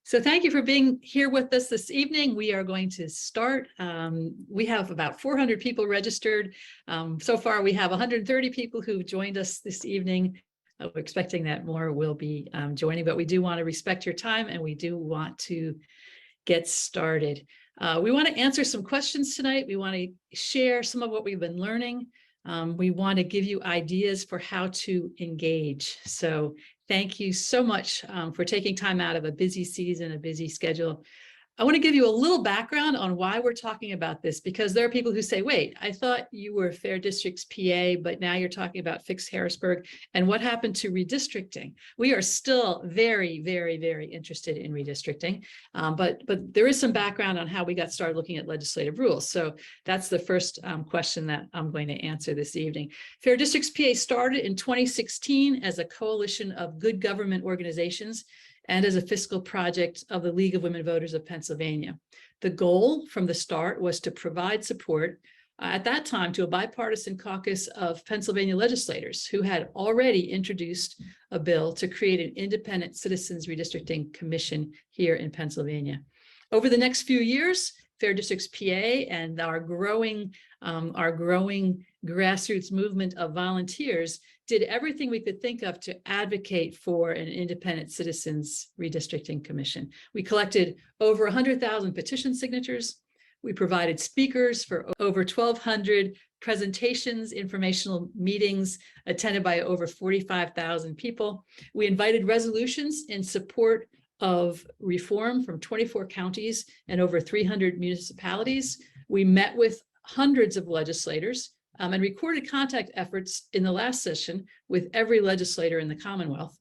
So thank you for being here with us this evening. We are going to start. We have about 400 people registered. So far, we have 130 people who've joined us this evening. We're expecting that more will be joining, but we do want to respect your time and we do want to get started. We want to answer some questions tonight. We want to share some of what we've been learning. We want to give you ideas for how to engage. So thank you so much for taking time out of a busy season, a busy schedule. I want to give you a little background on why we're talking about this, because there are people who say, wait, I thought you were Fair Districts PA, but now you're talking about Fix Harrisburg. And what happened to redistricting? We are still very, very, very interested in redistricting, but there is some background on how we got started looking at legislative rules. So that's the first question that I'm going to answer this evening. Fair Districts PA started in 2016 as a coalition of good government organizations and as a fiscal project of the League of Women Voters of Pennsylvania. The goal from the start was to provide support at that time to a bipartisan caucus of Pennsylvania legislators who had already introduced a bill to create an independent citizens redistricting commission here in Pennsylvania. Over the next few years, Fair Districts PA and our growing grassroots movement of volunteers did everything we could think of to advocate for an independent citizens redistricting commission. We collected over 100,000 petition signatures. We provided speakers for over 1,200 presentations, informational meetings attended by over 45,000 people. We invited resolutions in support of reform from 24 counties and over 300 municipalities. We met with hundreds of legislators and recorded contact efforts in the last session with every legislator in the Commonwealth.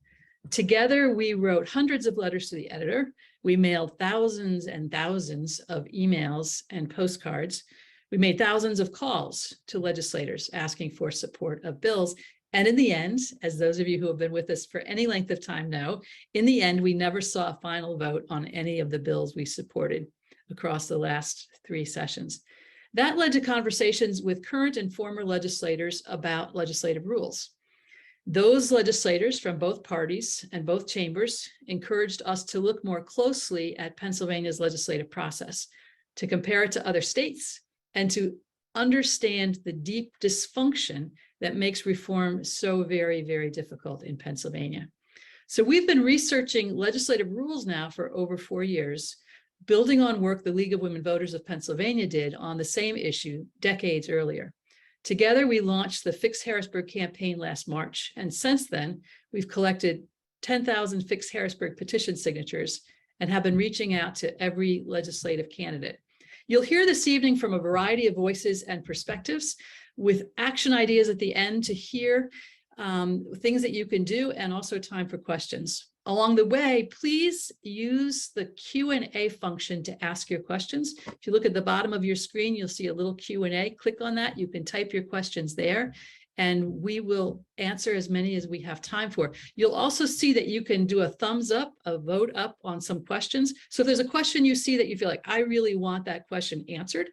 Together, we wrote hundreds of letters to the editor. We mailed thousands and thousands of emails and postcards. We made thousands of calls to legislators asking for support of bills. And in the end, as those of you who have been with us for any length of time know, in the end, we never saw a final vote on any of the bills we supported across the last 3 sessions. That led to conversations with current and former legislators about legislative rules. Those legislators from both parties and both chambers encouraged us to look more closely at Pennsylvania's legislative process, to compare it to other states, and to understand the deep dysfunction that makes reform so very, very difficult in Pennsylvania. So we've been researching legislative rules now for over 4 years, building on work the League of Women Voters of Pennsylvania did on the same issue decades earlier. Together, we launched the Fix Harrisburg campaign last March, and since then, we've collected 10,000 Fix Harrisburg petition signatures and have been reaching out to every legislative candidate. You'll hear this evening from a variety of voices and perspectives, with action ideas at the end to hear things that you can do, and also time for questions. Along the way, please use the Q&A function to ask your questions. If you look at the bottom of your screen, you'll see a little Q&A. Click on that. You can type your questions there, and we will answer as many as we have time for. You'll also see that you can do a thumbs up, a vote up on some questions. So if there's a question you see that you feel like, I really want that question answered,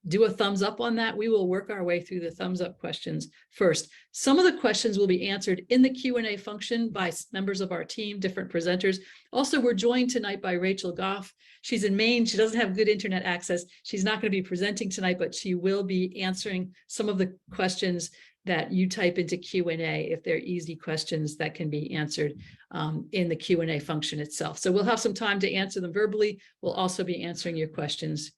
do a thumbs up on that. We will work our way through the thumbs up questions first. Some of the questions will be answered in the Q&A function by members of our team, different presenters. Also, we're joined tonight by Rachel Goff. She's in Maine. She doesn't have good internet access. She's not going to be presenting tonight, but she will be answering some of the questions that you type into Q&A if they're easy questions that can be answered in the Q&A function itself. So we'll have some time to answer them verbally. We'll also be answering your questions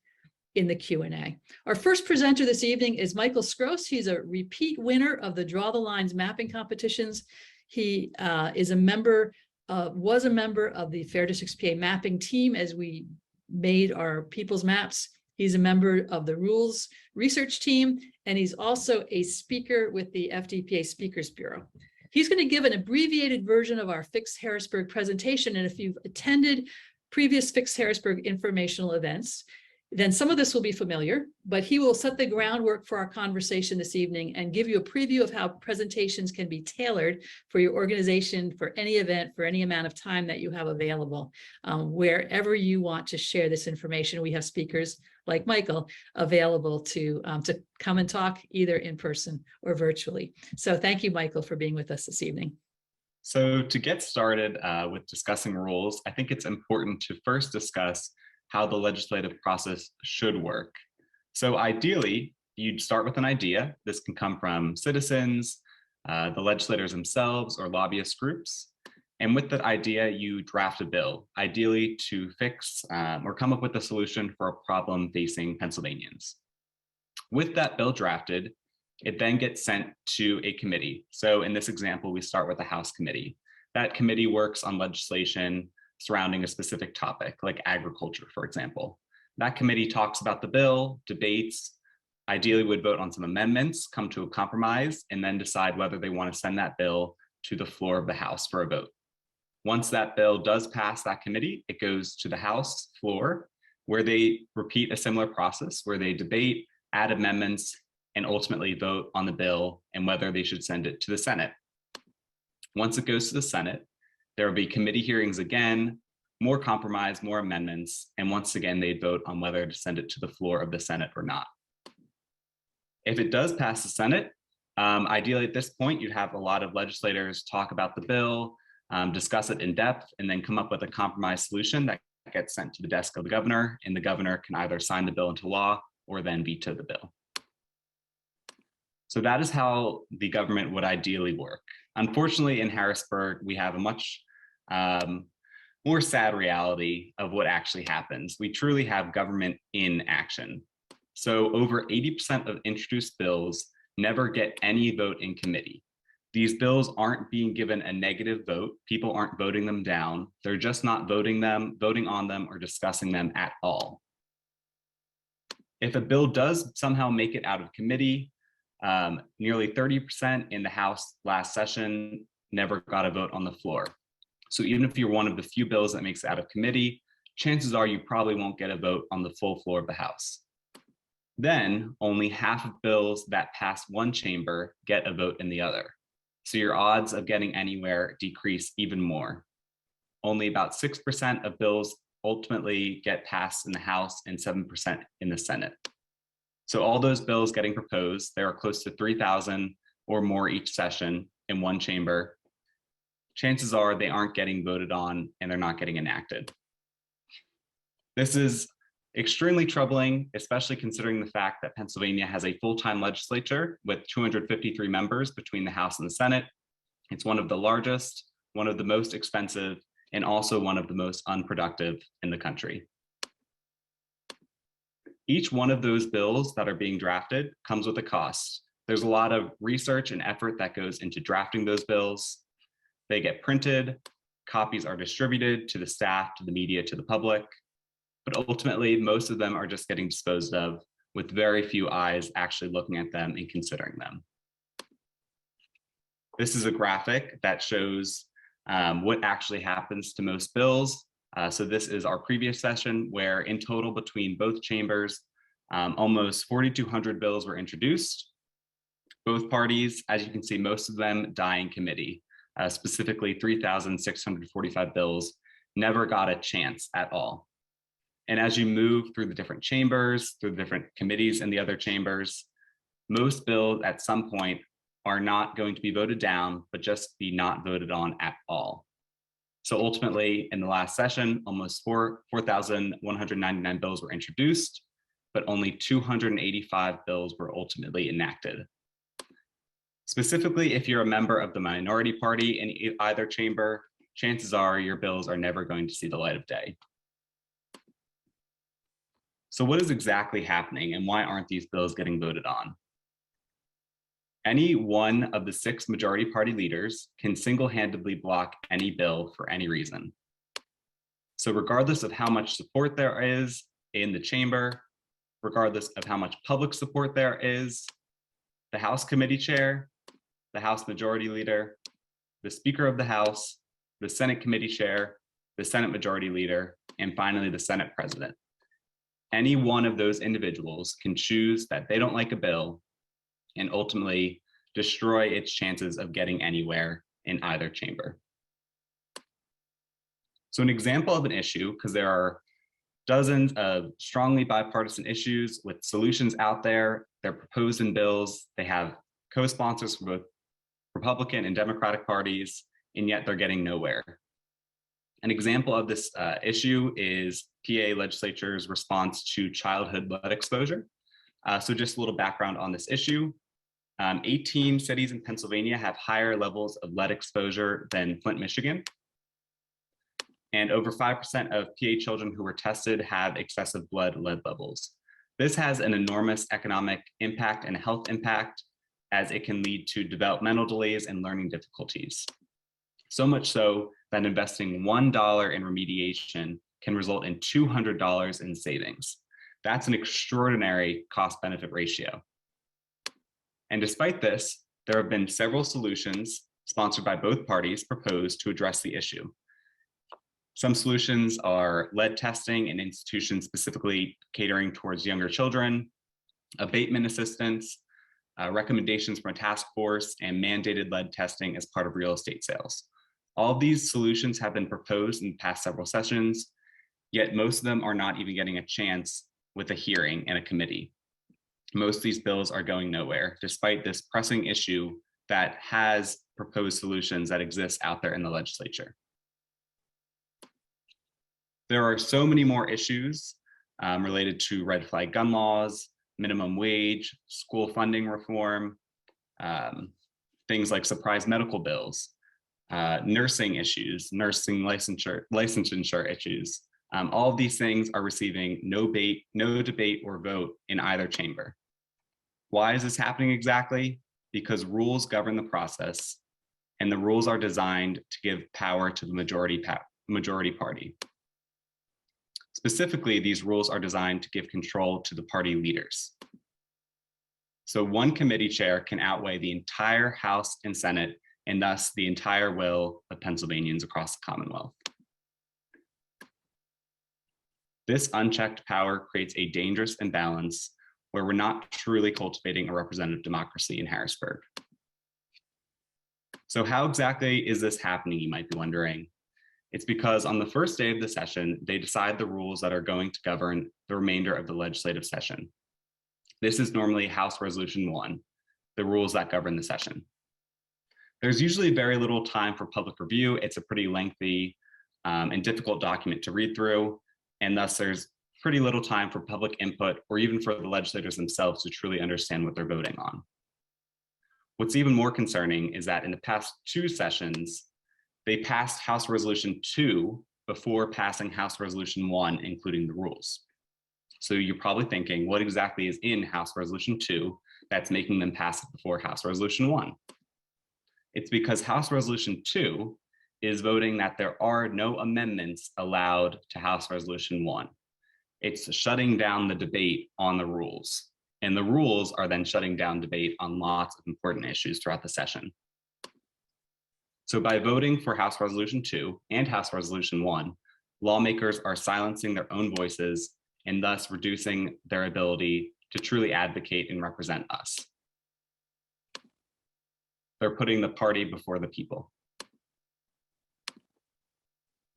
in the Q&A. Our first presenter this evening is Michael Skros. He's a repeat winner of the Draw the Lines mapping competitions. He was a member of the Fair Districts PA mapping team as we made our people's maps. He's a member of the rules research team, and he's also a speaker with the FDPA Speakers Bureau. He's going to give an abbreviated version of our Fix Harrisburg presentation, and if you've attended previous Fix Harrisburg informational events, then some of this will be familiar, but he will set the groundwork for our conversation this evening and give you a preview of how presentations can be tailored for your organization, for any event, for any amount of time that you have available. Wherever you want to share this information, we have speakers like Michael available to come and talk either in person or virtually. So thank you, Michael, for being with us this evening. So to get started with discussing rules, I think it's important to first discuss how the legislative process should work. So ideally, you'd start with an idea. This can come from citizens, the legislators themselves, or lobbyist groups. And with that idea, you draft a bill, ideally to fix or come up with a solution for a problem facing Pennsylvanians. With that bill drafted, it then gets sent to a committee. So in this example, we start with a House committee. That committee works on legislation surrounding a specific topic, like agriculture, for example. That committee talks about the bill, debates, ideally would vote on some amendments, come to a compromise, and then decide whether they want to send that bill to the floor of the House for a vote. Once that bill does pass that committee, it goes to the House floor, where they repeat a similar process, where they debate, add amendments, and ultimately vote on the bill and whether they should send it to the Senate. Once it goes to the Senate, there will be committee hearings again, more compromise, more amendments, and once again, they'd vote on whether to send it to the floor of the Senate or not. If it does pass the Senate, ideally at this point, you'd have a lot of legislators talk about the bill, discuss it in depth, and then come up with a compromise solution that gets sent to the desk of the governor, and the governor can either sign the bill into law or then veto the bill. So that is how the government would ideally work. Unfortunately, in Harrisburg, we have a much more sad reality of what actually happens. We truly have government in action. So over 80% of introduced bills never get any vote in committee. These bills aren't being given a negative vote. People aren't voting them down. They're just not voting on them, or discussing them at all. If a bill does somehow make it out of committee, nearly 30% in the House last session never got a vote on the floor. So even if you're one of the few bills that makes it out of committee, chances are you probably won't get a vote on the full floor of the House. Then only half of bills that pass one chamber get a vote in the other. So your odds of getting anywhere decrease even more. Only about 6% of bills ultimately get passed in the House and 7% in the Senate. So all those bills getting proposed, there are close to 3,000 or more each session in one chamber. Chances are they aren't getting voted on and they're not getting enacted. This is extremely troubling, especially considering the fact that Pennsylvania has a full-time legislature with 253 members between the House and the Senate. It's one of the largest, one of the most expensive, and also one of the most unproductive in the country. Each one of those bills that are being drafted comes with a cost. There's a lot of research and effort that goes into drafting those bills. They get printed, copies are distributed to the staff, to the media, to the public, but ultimately most of them are just getting disposed of with very few eyes actually looking at them and considering them. This is a graphic that shows what actually happens to most bills. So this is our previous session where in total between both chambers, almost 4,200 bills were introduced. Both parties, as you can see, most of them die in committee. Specifically 3,645 bills never got a chance at all. And as you move through the different chambers, through the different committees in the other chambers, most bills at some point are not going to be voted down, but just be not voted on at all. So ultimately, in the last session, almost 4,199 bills were introduced, but only 285 bills were ultimately enacted. Specifically, if you're a member of the minority party in either chamber, chances are your bills are never going to see the light of day. So what is exactly happening and why aren't these bills getting voted on? Any one of the 6 majority party leaders can single-handedly block any bill for any reason. So regardless of how much support there is in the chamber, regardless of how much public support there is, the House committee chair, the House majority leader, the Speaker of the House, the Senate committee chair, the Senate majority leader, and finally the Senate president. Any one of those individuals can choose that they don't like a bill and ultimately destroy its chances of getting anywhere in either chamber. So an example of an issue, because there are dozens of strongly bipartisan issues with solutions out there, they're proposed in bills, they have co-sponsors from both Republican and Democratic parties, and yet they're getting nowhere. An example of this issue is PA legislature's response to childhood lead exposure. So just a little background on this issue. 18 cities in Pennsylvania have higher levels of lead exposure than Flint, Michigan. And over 5% of PA children who were tested have excessive blood lead levels. This has an enormous economic impact and health impact, as it can lead to developmental delays and learning difficulties. So much so that investing $1 in remediation can result in $200 in savings. That's an extraordinary cost-benefit ratio. And despite this, there have been several solutions sponsored by both parties proposed to address the issue. Some solutions are lead testing in institutions specifically catering towards younger children, abatement assistance, recommendations from a task force, and mandated lead testing as part of real estate sales. All of these solutions have been proposed in the past several sessions, yet most of them are not even getting a chance with a hearing and a committee. Most of these bills are going nowhere, despite this pressing issue that has proposed solutions that exist out there in the legislature. There are so many more issues related to red flag gun laws, minimum wage, school funding reform, things like surprise medical bills, nursing issues, nursing licensure issues. All of these things are receiving no debate or vote in either chamber. Why is this happening exactly? Because rules govern the process, and the rules are designed to give power to the majority party. Specifically, these rules are designed to give control to the party leaders. So one committee chair can outweigh the entire House and Senate, and thus the entire will of Pennsylvanians across the Commonwealth. This unchecked power creates a dangerous imbalance where we're not truly cultivating a representative democracy in Harrisburg. So how exactly is this happening, you might be wondering? It's because on the first day of the session, they decide the rules that are going to govern the remainder of the legislative session. This is normally House Resolution 1, the rules that govern the session. There's usually very little time for public review. It's a pretty lengthy and difficult document to read through, and thus there's pretty little time for public input or even for the legislators themselves to truly understand what they're voting on. What's even more concerning is that in the past 2 sessions, they passed House Resolution 2 before passing House Resolution 1, including the rules. So you're probably thinking, what exactly is in House Resolution 2 that's making them pass it before House Resolution 1? It's because House Resolution 2 is voting that there are no amendments allowed to House Resolution 1. It's shutting down the debate on the rules. And the rules are then shutting down debate on lots of important issues throughout the session. So by voting for House Resolution 2 and House Resolution 1, lawmakers are silencing their own voices and thus reducing their ability to truly advocate and represent us. They're putting the party before the people.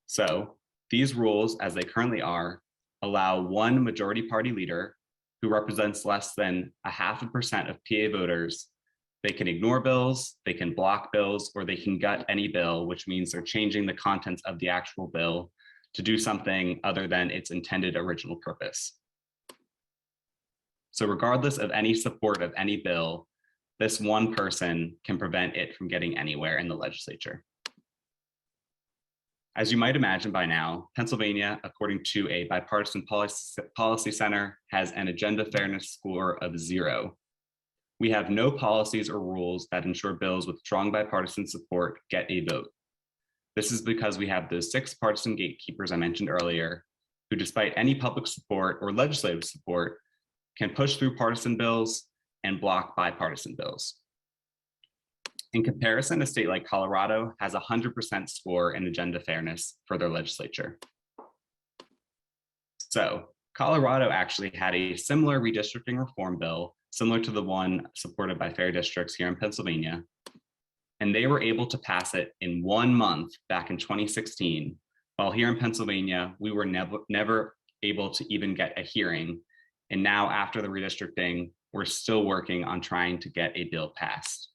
So these rules, as they currently are, allow one majority party leader who represents less than 0.5% of PA voters. They can ignore bills, they can block bills, or they can gut any bill, which means they're changing the contents of the actual bill to do something other than its intended original purpose. So regardless of any support of any bill, this one person can prevent it from getting anywhere in the legislature. As you might imagine by now, Pennsylvania, according to a bipartisan policy center, has an agenda fairness score of 0. We have no policies or rules that ensure bills with strong bipartisan support get a vote. This is because we have those 6 partisan gatekeepers I mentioned earlier, who despite any public support or legislative support, can push through partisan bills and block bipartisan bills. In comparison, a state like Colorado has a 100% score in agenda fairness for their legislature. So Colorado actually had a similar redistricting reform bill, similar to the one supported by Fair Districts here in Pennsylvania, and they were able to pass it in 1 month back in 2016, while here in Pennsylvania, we were never able to even get a hearing. And now after the redistricting, we're still working on trying to get a bill passed.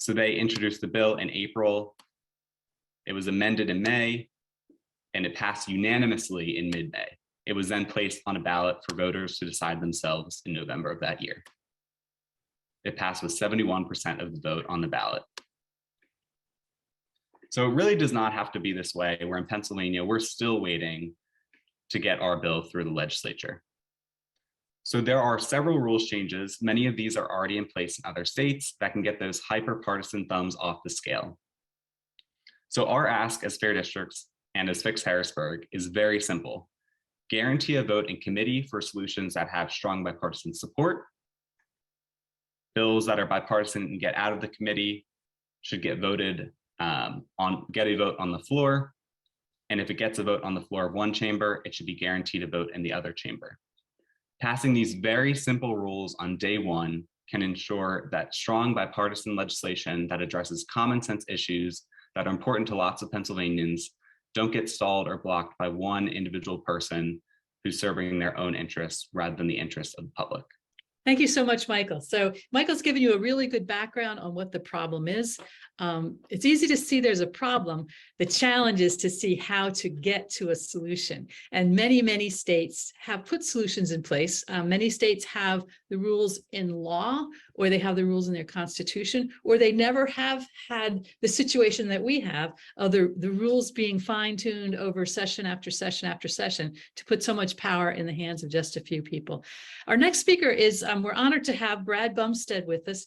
So they introduced the bill in April. It was amended in May, and it passed unanimously in mid-May. It was then placed on a ballot for voters to decide themselves in November of that year. It passed with 71% of the vote on the ballot. So it really does not have to be this way. We're in Pennsylvania, we're still waiting to get our bill through the legislature. So there are several rules changes. Many of these are already in place in other states that can get those hyper-partisan thumbs off the scale. So our ask as Fair Districts and as Fix Harrisburg is very simple. Guarantee a vote in committee for solutions that have strong bipartisan support. Bills that are bipartisan and get out of the committee should get voted get a vote on the floor. And if it gets a vote on the floor of one chamber, it should be guaranteed a vote in the other chamber. Passing these very simple rules on day one can ensure that strong bipartisan legislation that addresses common sense issues that are important to lots of Pennsylvanians don't get stalled or blocked by one individual person who's serving their own interests rather than the interests of the public. Thank you so much, Michael. So Michael's given you a really good background on what the problem is. It's easy to see there's a problem. The challenge is to see how to get to a solution. And many, many states have put solutions in place. Many states have the rules in law, or they have the rules in their constitution, or they never have had the situation that we have of the rules being fine-tuned over session after session after session to put so much power in the hands of just a few people. Our next speaker is, we're honored to have Brad Bumsted with us.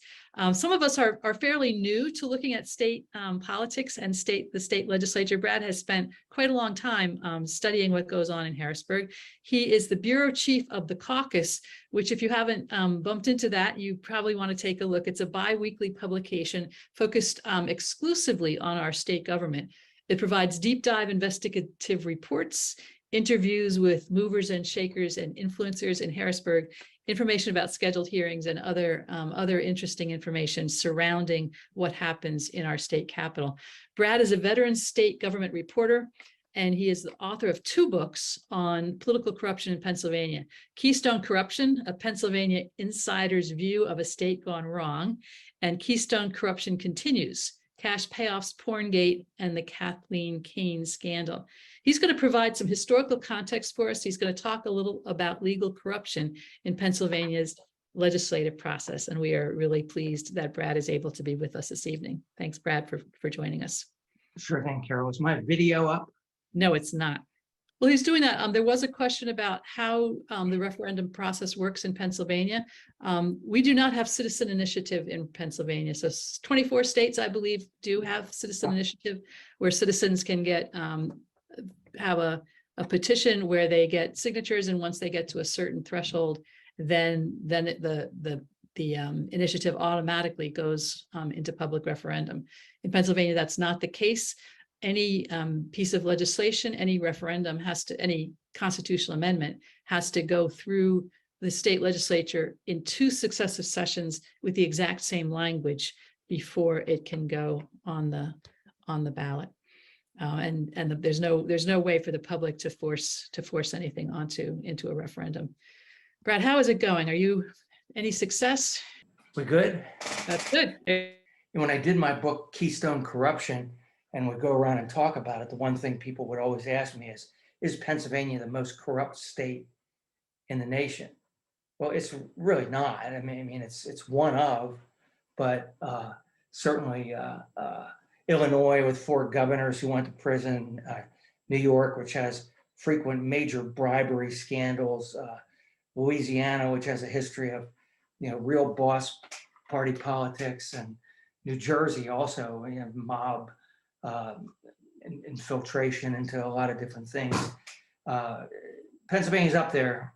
Some of us are fairly new to looking at state politics and the state legislature. Brad has spent quite a long time studying what goes on in Harrisburg. He is the Bureau Chief of the Caucus, which if you haven't bumped into that, you probably want to take a look. It's a bi-weekly publication focused exclusively on our state government. It provides deep dive investigative reports, interviews with movers and shakers and influencers in Harrisburg, information about scheduled hearings and other interesting information surrounding what happens in our state capitol. Brad is a veteran state government reporter, and he is the author of 2 books on political corruption in Pennsylvania: Keystone Corruption, A Pennsylvania Insider's View of a State Gone Wrong, and Keystone Corruption Continues, Cash Payoffs, Porngate, and the Kathleen Kane Scandal. He's going to provide some historical context for us. He's going to talk a little about legal corruption in Pennsylvania's legislative process, and we are really pleased that Brad is able to be with us this evening. Thanks, Brad, for joining us. Sure thing, Carol. Is my video up? No, it's not. Well, he's doing that. There was a question about how the referendum process works in Pennsylvania. We do not have citizen initiative in Pennsylvania. So 24 states, I believe, do have citizen initiative where citizens can have a petition where they get signatures, and once they get to a certain threshold, then the initiative automatically goes into public referendum. In Pennsylvania, that's not the case. Any piece of legislation, any referendum any constitutional amendment has to go through the state legislature in 2 successive sessions with the exact same language before it can go on the ballot. There's no way for the public to force anything into a referendum. Brad, how is it going? Are you any success? We good? That's good. And when I did my book, Keystone Corruption, and would go around and talk about it, the one thing people would always ask me is Pennsylvania the most corrupt state in the nation? Well, it's really not. I mean, it's one of, but certainly Illinois with 4 governors who went to prison, New York, which has frequent major bribery scandals, Louisiana, which has a history of, real boss party politics, and New Jersey also, mob infiltration into a lot of different things. Pennsylvania's up there,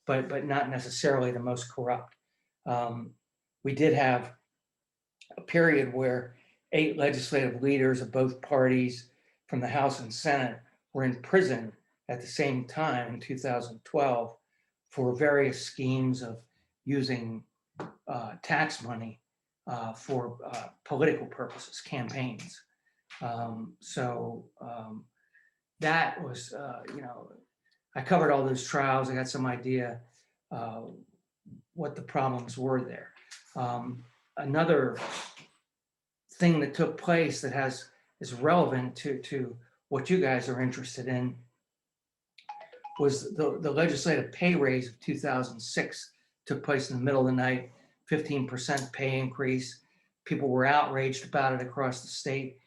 but not necessarily the most corrupt. We did have a period where 8 legislative leaders of both parties from the House and Senate were in prison at the same time in 2012 for various schemes of using tax money for political purposes, campaigns. That was, I covered all those trials. I got some idea what the problems were there. Another thing that took place that is relevant to what you guys are interested in was the legislative pay raise of 2006 took place in the middle of the night, 15% pay increase. People were outraged about it across the state,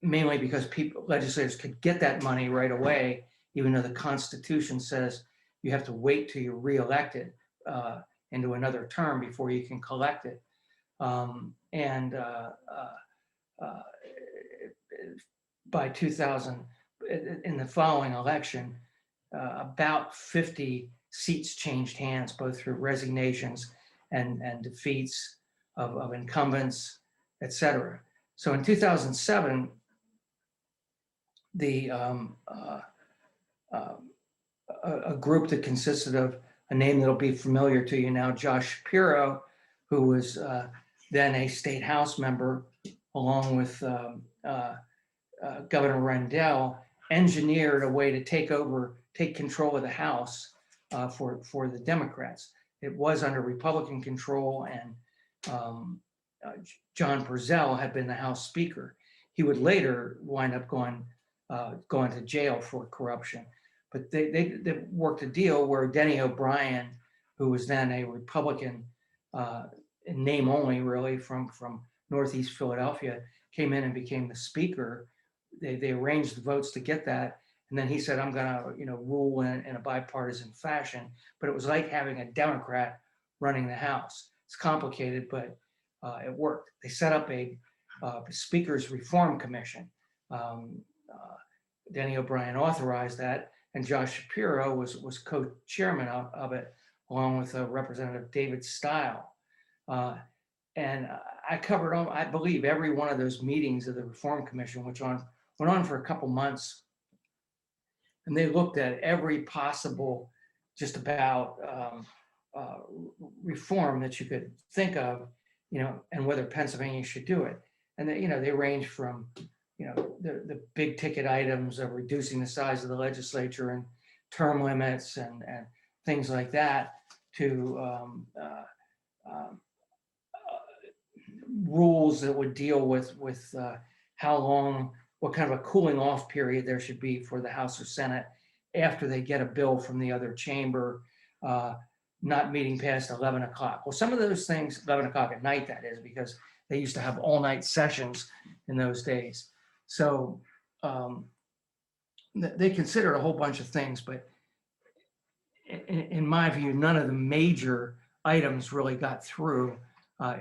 mainly because legislators could get that money right away, even though the Constitution says you have to wait till you're reelected into another term before you can collect it. By 2000, in the following election, about 50 seats changed hands, both through resignations and defeats of incumbents, et cetera. So in 2007, a group that consisted of a name that'll be familiar to you now, Josh Shapiro, who was then a state house member, along with Governor Rendell, engineered a way to take control of the House for the Democrats. It was under Republican control, and John Purcell had been the House Speaker. He would later wind up going to jail for corruption. But they worked a deal where Denny O'Brien, who was then a Republican in name only, really, from Northeast Philadelphia, came in and became the Speaker. They arranged the votes to get that. And then he said, I'm going to rule in a bipartisan fashion. But it was like having a Democrat running the House. It's complicated, but it worked. They set up a Speaker's Reform Commission. Denny O'Brien authorized that, and Josh Shapiro was co-chairman of it, along with Representative David Stile. And I covered, I believe, every one of those meetings of the Reform Commission, which went on for a couple months. And they looked at every possible, just about reform that you could think of, and whether Pennsylvania should do it. And they range from, the big ticket items of reducing the size of the legislature and term limits and things like that, to rules that would deal with how long, what kind of a cooling off period there should be for the House or Senate after they get a bill from the other chamber, not meeting past 11 o'clock. Well, some of those things, 11 o'clock at night, that is, because they used to have all night sessions in those days. So they considered a whole bunch of things, but in my view, none of the major items really got through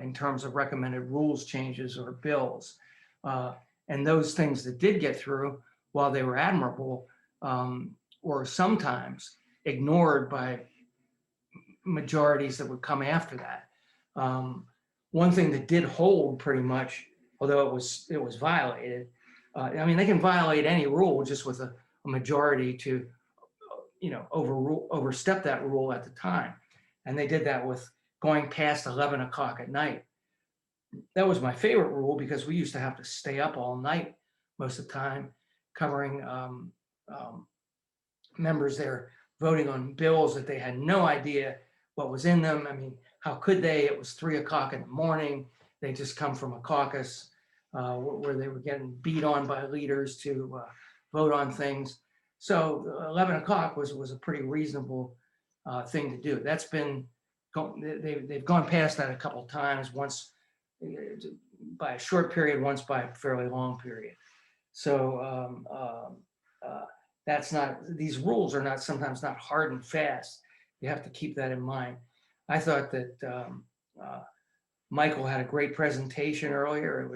in terms of recommended rules changes or bills. And those things that did get through, while they were admirable, were sometimes ignored by majorities that would come after that. One thing that did hold pretty much, although it was violated, they can violate any rule just with a majority to, overstep that rule at the time. And they did that with going past 11 o'clock at night. That was my favorite rule because we used to have to stay up all night most of the time, covering members there voting on bills that they had no idea what was in them. I mean, how could they? It was 3 o'clock in the morning. They just come from a caucus where they were getting beat on by leaders to vote on things. So 11 o'clock was a pretty reasonable thing to do. That's been, they've gone past that a couple of times, once by a short period, once by a fairly long period. So that's not, these rules are not, sometimes not hard and fast. You have to keep that in mind. I thought that Michael had a great presentation earlier.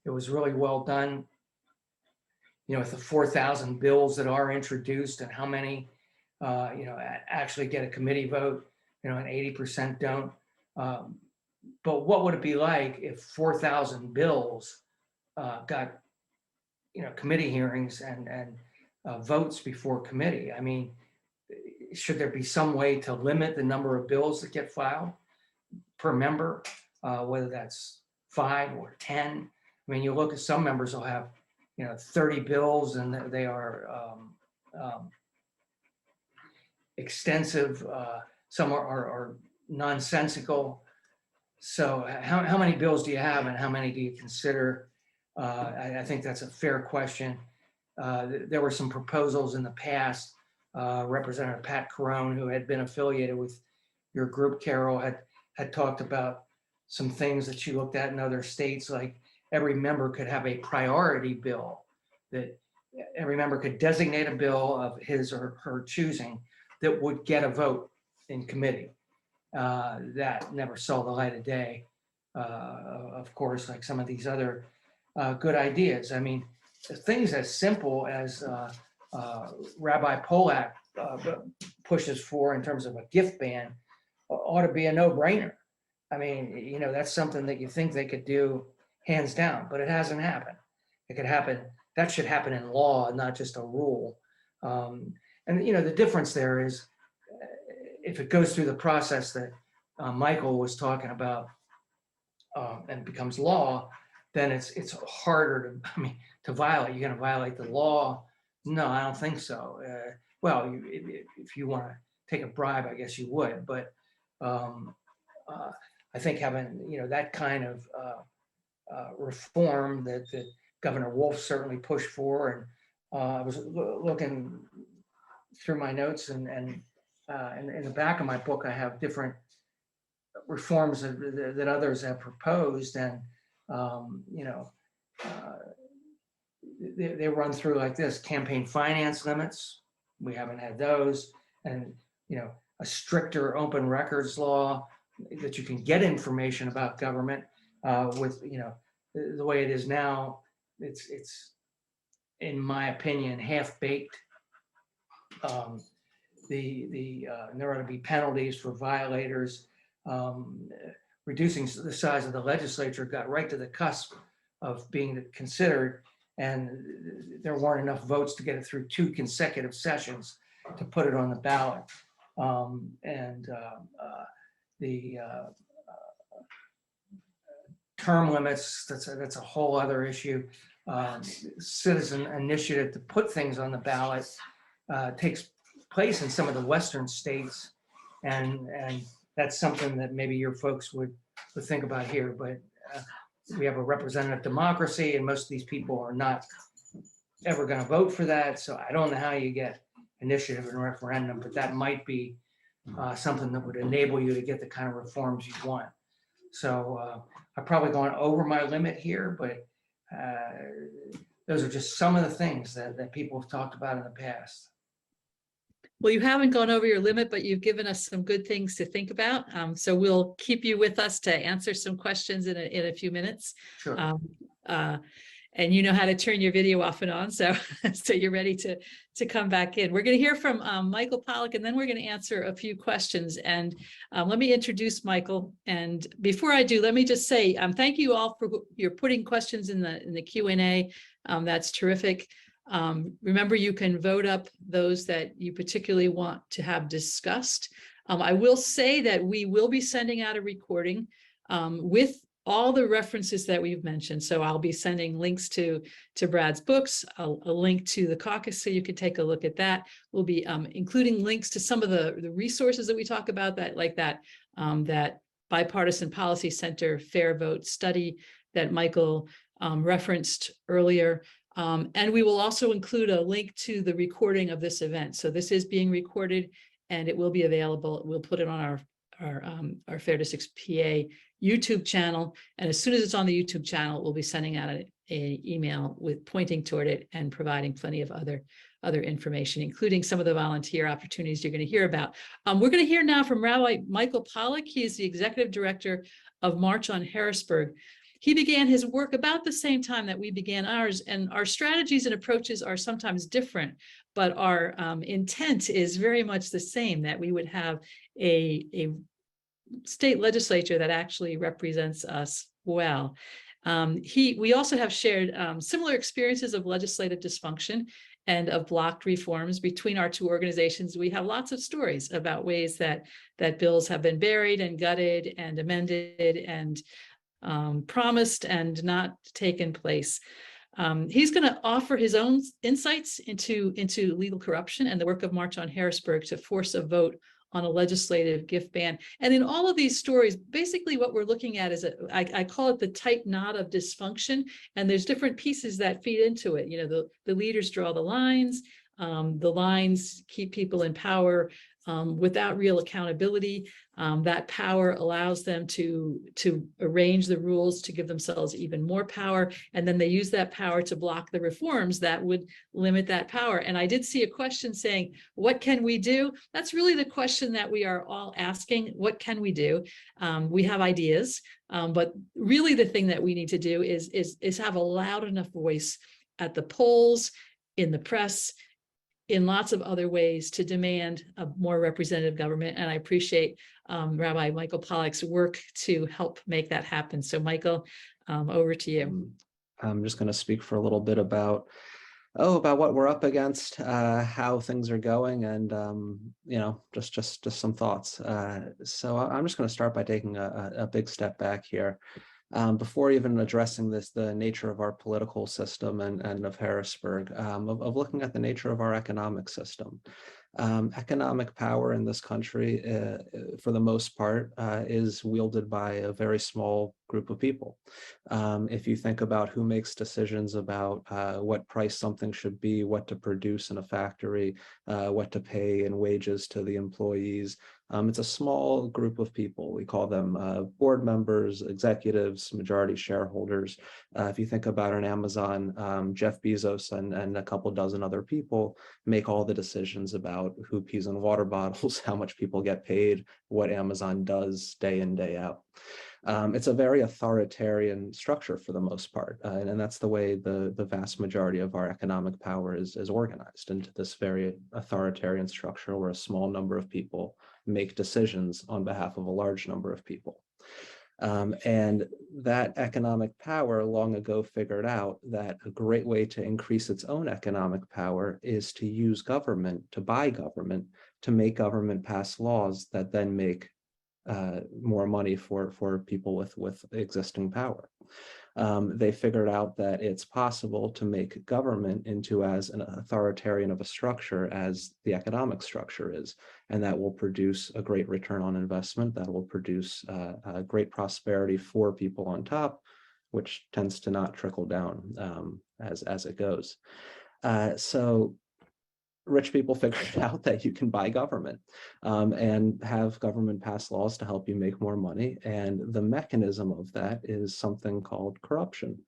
It was really well done. With the 4,000 bills that are introduced and how many, actually get a committee vote, and 80% don't. But what would it be like if 4,000 bills got, committee hearings and votes before committee? I mean, should there be some way to limit the number of bills that get filed per member, whether that's 5 or 10? I mean, you look at some members will have, 30 bills, and they are extensive. Some are nonsensical. So how many bills do you have and how many do you consider? I think that's a fair question. There were some proposals in the past. Representative Pat Carone, who had been affiliated with your group, Carol, had talked about some things that she looked at in other states, like every member could have a priority bill, that every member could designate a bill of his or her choosing that would get a vote in committee. That never saw the light of day, of course, like some of these other good ideas. I mean, things as simple as Rabbi Pollack pushes for in terms of a gift ban ought to be a no-brainer. I mean, you know, that's something that you think they could do hands down, but it hasn't happened. It could happen. That should happen in law, not just a rule. And, you know, the difference there is if it goes through the process that Michael was talking about and becomes law, then it's harder to violate. You're going to violate the law. No, I don't think so. Well, if you want to take a bribe, I guess you would. But I think having, you know, that kind of reform that Governor Wolf certainly pushed for, and I was looking through my notes, and in the back of my book, I have different reforms that others have proposed, and you know, they run through like this: campaign finance limits. We haven't had those, and you know, a stricter open records law that you can get information about government. With, you know, the way it is now, it's in my opinion half-baked. There ought to be penalties for violators. Reducing the size of the legislature got right to the cusp of being considered, and there weren't enough votes to get it through 2 consecutive sessions to put it on the ballot. The term limits, that's a whole other issue. Citizen initiative to put things on the ballot takes place in some of the Western states, and that's something that maybe your folks would think about here. But we have a representative democracy, and most of these people are not ever going to vote for that. So I don't know how you get initiative and referendum, but that might be something that would enable you to get the kind of reforms you want. So I've probably gone over my limit here, but those are just some of the things that people have talked about in the past. Well, you haven't gone over your limit, but you've given us some good things to think about. So we'll keep you with us to answer some questions in a few minutes. Sure. And you know how to turn your video off and on, so you're ready to come back in. We're going to hear from Michael Pollock, and then we're going to answer a few questions. And let me introduce Michael. And before I do, let me just say thank you all for your putting questions in the Q&A. That's terrific. Remember, you can vote up those that you particularly want to have discussed. I will say that we will be sending out a recording with all the references that we've mentioned. So I'll be sending links to Brad's books, a link to the caucus so you can take a look at that. We'll be including links to some of the resources that we talk about, that Bipartisan Policy Center Fair Vote study that Michael referenced earlier. And we will also include a link to the recording of this event. So this is being recorded and it will be available. We'll put it on our Fair Districts PA YouTube channel. And as soon as it's on the YouTube channel, we'll be sending out an email with pointing toward it and providing plenty of other information, including some of the volunteer opportunities you're going to hear about. We're going to hear now from Rabbi Michael Pollock. He is the executive director of March on Harrisburg. He began his work about the same time that we began ours, and our strategies and approaches are sometimes different, but our intent is very much the same, that we would have a state legislature that actually represents us well. We also have shared similar experiences of legislative dysfunction and of blocked reforms between our two organizations. We have lots of stories about ways that bills have been buried and gutted and amended and promised and not taken place. He's going to offer his own insights into legal corruption and the work of March on Harrisburg to force a vote on a legislative gift ban. And in all of these stories, basically what we're looking at is, I call it the tight knot of dysfunction. And there's different pieces that feed into it. You know, the leaders draw the lines keep people in power without real accountability. That power allows them to arrange the rules to give themselves even more power. And then they use that power to block the reforms that would limit that power. And I did see a question saying, what can we do? That's really the question that we are all asking. What can we do? We have ideas, but really the thing that we need to do is have a loud enough voice at the polls, in the press, in lots of other ways to demand a more representative government. And I appreciate Rabbi Michael Pollock's work to help make that happen. So Michael, over to you. I'm just going to speak for a little bit about what we're up against, how things are going, and you know, just some thoughts. So I'm just going to start by taking a big step back here. Before even addressing the nature of our political system and of Harrisburg, of looking at the nature of our economic system. Economic power in this country, for the most part, is wielded by a very small group of people. If you think about who makes decisions about what price something should be, what to produce in a factory, what to pay in wages to the employees, it's a small group of people. We call them board members, executives, majority shareholders. If you think about an Amazon, Jeff Bezos and a couple dozen other people make all the decisions about who pees in water bottles, how much people get paid, what Amazon does day in, day out. It's a very authoritarian structure for the most part, and that's the way the vast majority of our economic power is organized, into this very authoritarian structure where a small number of people make decisions on behalf of a large number of people. And that economic power long ago figured out that a great way to increase its own economic power is to use government, to buy government, to make government pass laws that then make more money for people with existing power. They figured out that it's possible to make government into as an authoritarian of a structure as the economic structure is, and that will produce a great return on investment, that will produce a great prosperity for people on top, which tends to not trickle down as it goes. So rich people figured out that you can buy government and have government pass laws to help you make more money. And the mechanism of that is something called corruption.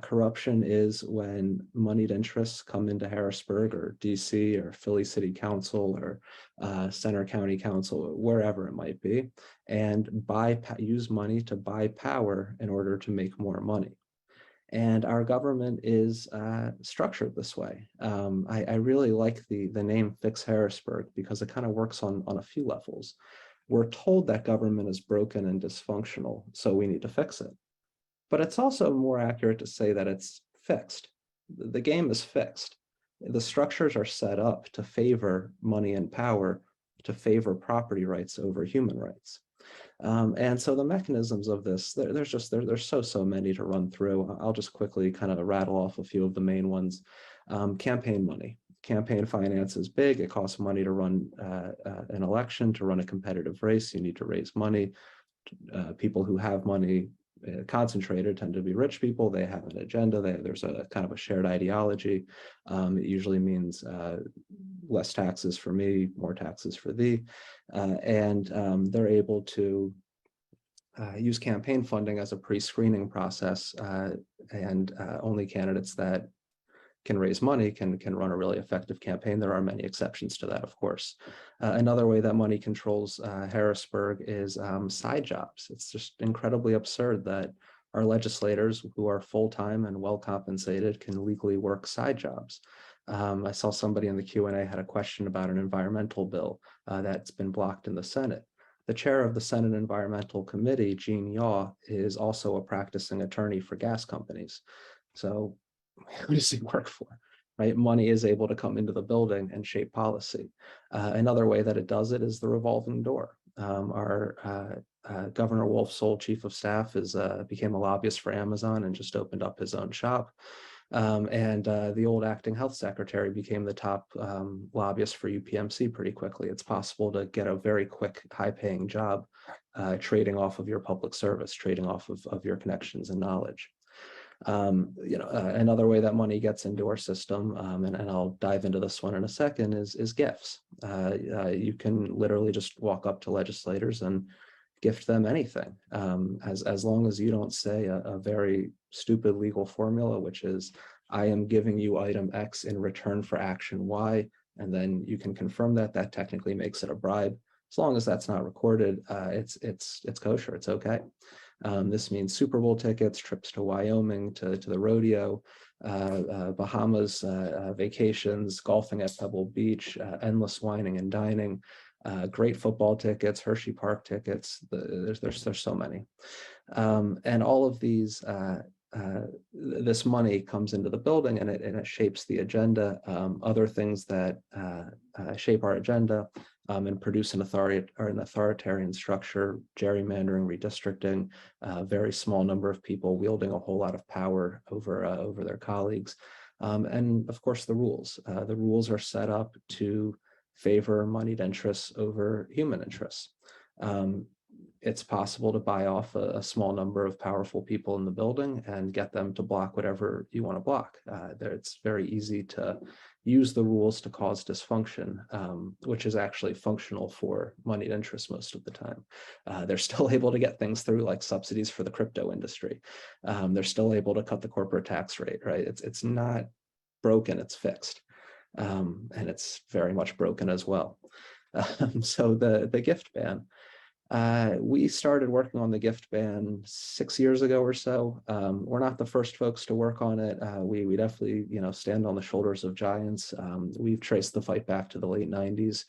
Corruption is when moneyed interests come into Harrisburg or DC or Philly City Council or Center County Council, wherever it might be, and use money to buy power in order to make more money. And our government is structured this way. I really like the name Fix Harrisburg because it kind of works on a few levels. We're told that government is broken and dysfunctional, so we need to fix it. But it's also more accurate to say that it's fixed. The game is fixed. The structures are set up to favor money and power, to favor property rights over human rights. And so the mechanisms of this, there's so many to run through. I'll just quickly kind of rattle off a few of the main ones. Campaign money. Campaign finance is big. It costs money to run an election, to run a competitive race. You need to raise money. People who have money concentrated tend to be rich people. They have an agenda. There's a kind of a shared ideology. It usually means less taxes for me, more taxes for thee. And they're able to use campaign funding as a pre-screening process, and only candidates that can raise money can run a really effective campaign. There are many exceptions to that, of course. Another way that money controls Harrisburg is side jobs. It's just incredibly absurd that our legislators, who are full-time and well-compensated, can legally work side jobs. I saw somebody in the Q&A had a question about an environmental bill that's been blocked in the Senate. The chair of the Senate Environmental Committee, Gene Yaw, is also a practicing attorney for gas companies. So who does he work for, right? Money is able to come into the building and shape policy. Another way that it does it is the revolving door. Our Governor Wolf's sole chief of staff became a lobbyist for Amazon and just opened up his own shop. The old acting health secretary became the top lobbyist for UPMC pretty quickly. It's possible to get a very quick, high-paying job trading off of your public service, trading off of your connections and knowledge. Another way that money gets into our system, and I'll dive into this one in a second, is gifts. You can literally just walk up to legislators and gift them anything, as long as you don't say a very stupid legal formula, which is, I am giving you item X in return for action Y, and then you can confirm that. That technically makes it a bribe. As long as that's not recorded, it's kosher, it's okay. This means Super Bowl tickets, trips to Wyoming, to the rodeo, Bahamas vacations, golfing at Pebble Beach, endless wining and dining, great football tickets, Hershey Park tickets. There's so many. And all of these, this money comes into the building and it shapes the agenda. Other things that shape our agenda and produce an authoritarian structure, gerrymandering, redistricting, a very small number of people wielding a whole lot of power over their colleagues. And of course, the rules. The rules are set up to favor moneyed interests over human interests. It's possible to buy off a small number of powerful people in the building and get them to block whatever you want to block. It's very easy to use the rules to cause dysfunction, which is actually functional for moneyed interests most of the time. They're still able to get things through, like subsidies for the crypto industry. They're still able to cut the corporate tax rate, right? It's not broken, it's fixed. And it's very much broken as well. So the gift ban. We started working on the gift ban 6 years ago or so. We're not the first folks to work on it. We definitely, stand on the shoulders of giants. We've traced the fight back to the late 90s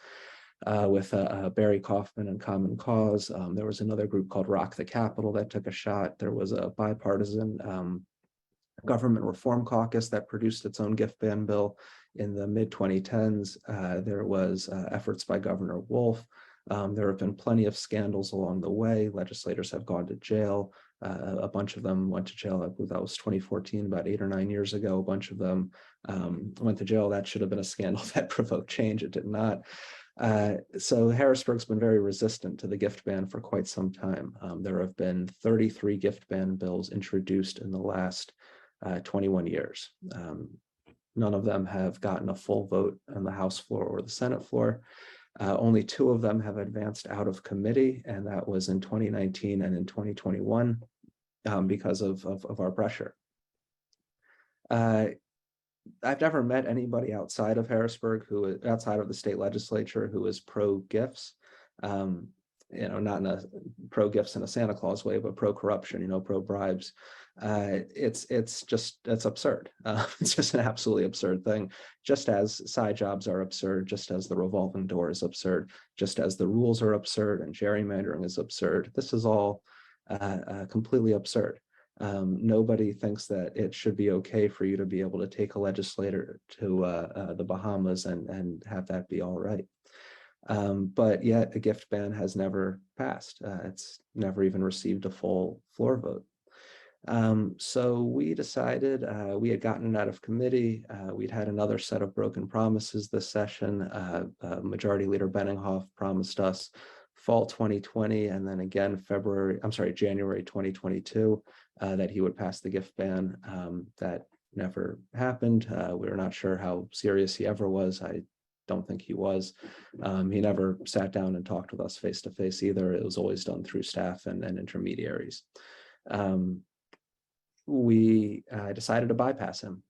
with Barry Kaufman and Common Cause. There was another group called Rock the Capitol that took a shot. There was a bipartisan government reform caucus that produced its own gift ban bill in the mid-2010s. There was efforts by Governor Wolf. There have been plenty of scandals along the way. Legislators have gone to jail. A bunch of them went to jail. I believe that was 2014, about 8 or 9 years ago. A bunch of them went to jail. That should have been a scandal that provoked change. It did not. So Harrisburg's been very resistant to the gift ban for quite some time. There have been 33 gift ban bills introduced in the last 21 years. None of them have gotten a full vote on the House floor or the Senate floor. Only 2 of them have advanced out of committee, and that was in 2019 and in 2021 because of our pressure. I've never met anybody outside of Harrisburg outside of the state legislature who is pro-gifts. Not in a pro-gifts in a Santa Claus way, but pro-corruption, pro-bribes. It's absurd. It's just an absolutely absurd thing. Just as side jobs are absurd, just as the revolving door is absurd, just as the rules are absurd and gerrymandering is absurd. This is all completely absurd. Nobody thinks that it should be okay for you to be able to take a legislator to the Bahamas and have that be all right. But yet a gift ban has never passed. It's never even received a full floor vote. So we decided, we had gotten it out of committee. We'd had another set of broken promises this session. Majority Leader Benninghoff promised us fall 2020 and then again January 2022 that he would pass the gift ban. That never happened. We were not sure how serious he ever was. I don't think he was. He never sat down and talked with us face to face either. It was always done through staff and intermediaries. We decided to bypass him.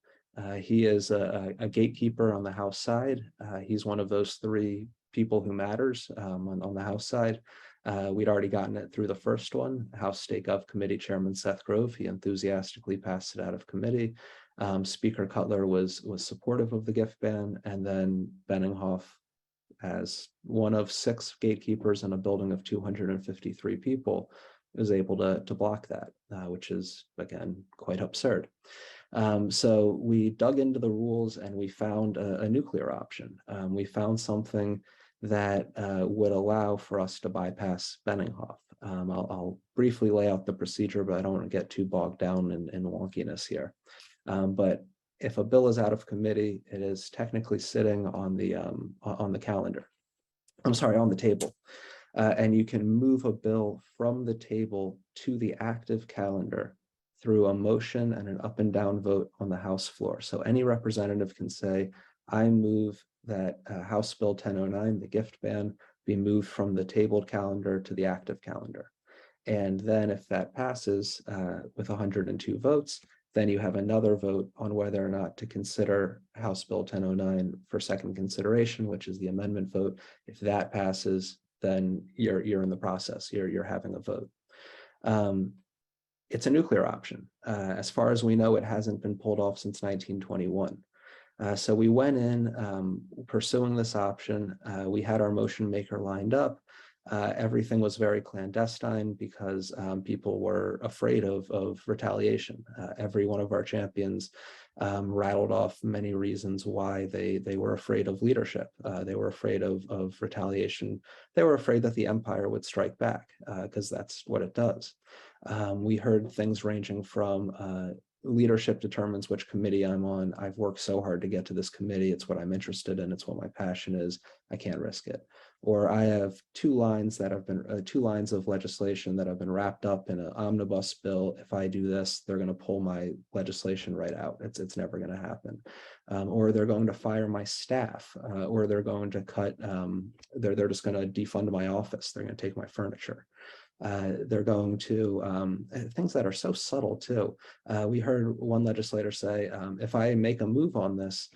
He is a gatekeeper on the House side. He's one of those 3 people who matters on the House side. We'd already gotten it through the first one. House State Gov Committee Chairman Seth Grove, he enthusiastically passed it out of committee. Speaker Cutler was supportive of the gift ban, and then Benninghoff, as one of 6 gatekeepers in a building of 253 people, was able to block that, which is, again, quite absurd. So we dug into the rules and we found a nuclear option. We found something that would allow for us to bypass Benninghoff. I'll briefly lay out the procedure, but I don't want to get too bogged down in wonkiness here. But if a bill is out of committee, it is technically sitting on the calendar. I'm sorry, on the table. And you can move a bill from the table to the active calendar through a motion and an up and down vote on the House floor. So any representative can say, I move that House Bill 1009, the gift ban, be moved from the tabled calendar to the active calendar. And then if that passes with 102 votes, then you have another vote on whether or not to consider House Bill 1009 for second consideration, which is the amendment vote. If that passes, then you're in the process, you're having a vote. It's a nuclear option. As far as we know, it hasn't been pulled off since 1921. So we went in pursuing this option. We had our motion maker lined up. Everything was very clandestine because people were afraid of retaliation. Every one of our champions rattled off many reasons why they were afraid of leadership. They were afraid of retaliation. They were afraid that the empire would strike back because that's what it does. We heard things ranging from leadership determines which committee I'm on. I've worked so hard to get to this committee. It's what I'm interested in. It's what my passion is. I can't risk it. Or I have two lines of legislation that have been wrapped up in an omnibus bill. If I do this, they're going to pull my legislation right out. It's never going to happen. Or they're going to fire my staff, or they're going to cut. They're just going to defund my office. They're going to take my furniture. They're going to things that are so subtle too. We heard one legislator say, if I make a move on this,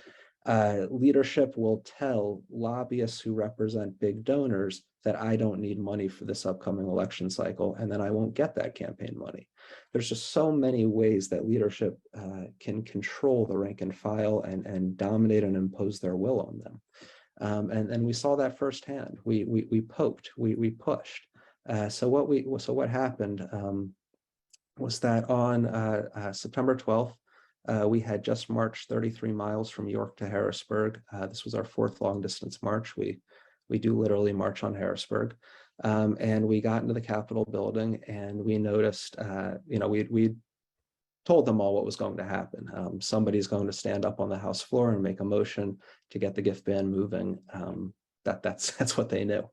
leadership will tell lobbyists who represent big donors that I don't need money for this upcoming election cycle, and then I won't get that campaign money. There's just so many ways that leadership can control the rank and file and dominate and impose their will on them. And we saw that firsthand. We poked, we pushed. So what happened was that on September 12th, we had just marched 33 miles from York to Harrisburg. This was our fourth long distance march. We do literally march on Harrisburg. And we got into the Capitol building and we noticed, we told them all what was going to happen. Somebody's going to stand up on the House floor and make a motion to get the gift ban moving. That's what they knew.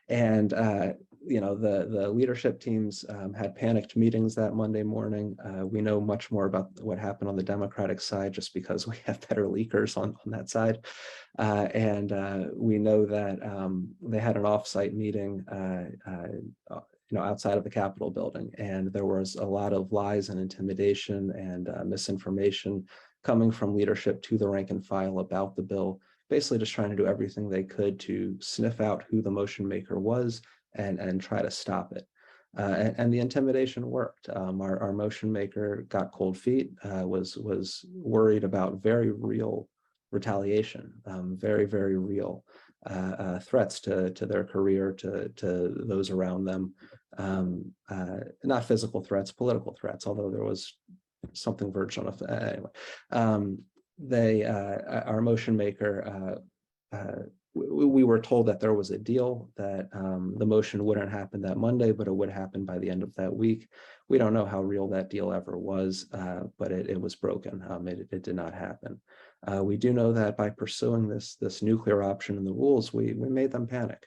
And the leadership teams had panicked meetings that Monday morning. We know much more about what happened on the Democratic side just because we have better leakers on that side. And we know that they had an offsite meeting outside of the Capitol building, and there was a lot of lies and intimidation and misinformation coming from leadership to the rank and file about the bill, basically just trying to do everything they could to sniff out who the motion maker was and try to stop it. And the intimidation worked. Our motion maker got cold feet, was worried about very real retaliation, very, very real threats to their career, to those around them. Not physical threats, political threats, although there was something verging on anyway. Our motion maker, we were told that there was a deal that the motion wouldn't happen that Monday, but it would happen by the end of that week. We don't know how real that deal ever was, but it was broken. It did not happen. We do know that by pursuing this nuclear option in the rules, we made them panic.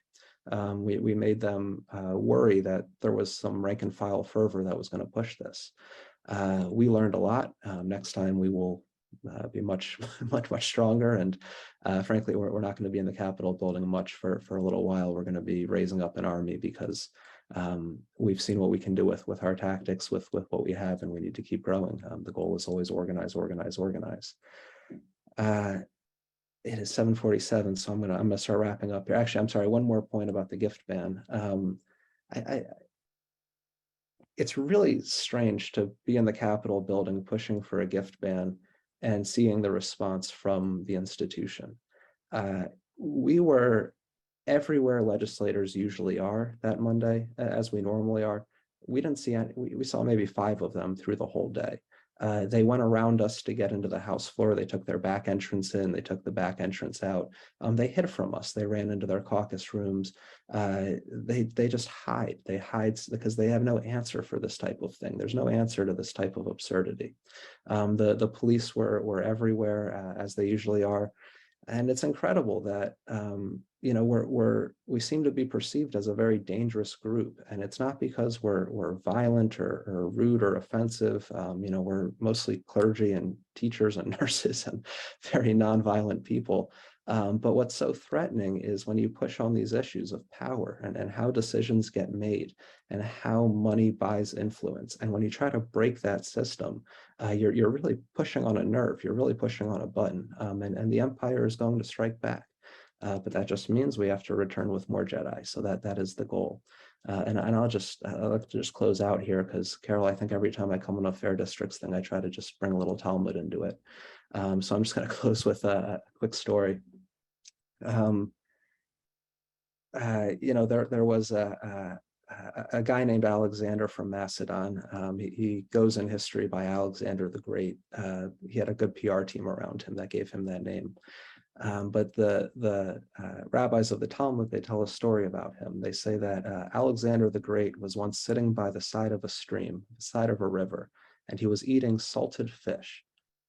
We made them worry that there was some rank and file fervor that was going to push this. We learned a lot. Next time we will be much stronger, and frankly, we're not going to be in the Capitol building much for a little while. We're going to be raising up an army because we've seen what we can do with our tactics, with what we have, and we need to keep growing. The goal is always organize, organize, organize. It is 7:47, so I'm gonna start wrapping up here. Actually, I'm sorry, one more point about the gift ban. It's really strange to be in the Capitol building pushing for a gift ban and seeing the response from the institution. We were everywhere legislators usually are that Monday, as we normally are. We didn't see any, we saw maybe 5 of them through the whole day. They went around us to get into the House floor. They took their back entrance in, they took the back entrance out. They hid from us. They ran into their caucus rooms. They just hide. They hide because they have no answer for this type of thing. There's no answer to this type of absurdity. The police were everywhere, as they usually are. And it's incredible that you know, we seem to be perceived as a very dangerous group, and it's not because we're violent or rude or offensive. You know, we're mostly clergy and teachers and nurses and very nonviolent people. But what's so threatening is when you push on these issues of power and how decisions get made and how money buys influence. And when you try to break that system, you're really pushing on a nerve. You're really pushing on a button, and the empire is going to strike back. But that just means we have to return with more Jedi. So that is the goal. And I'll like to just close out here because, Carol, I think every time I come on a fair districts thing, I try to just bring a little Talmud into it. So I'm just going to close with a quick story. You know, there was a guy named Alexander from Macedon. He goes in history by Alexander the Great. He had a good PR team around him that gave him that name. But the rabbis of the Talmud, they tell a story about him. They say that Alexander the Great was once sitting by the side of a stream, the side of a river, and he was eating salted fish.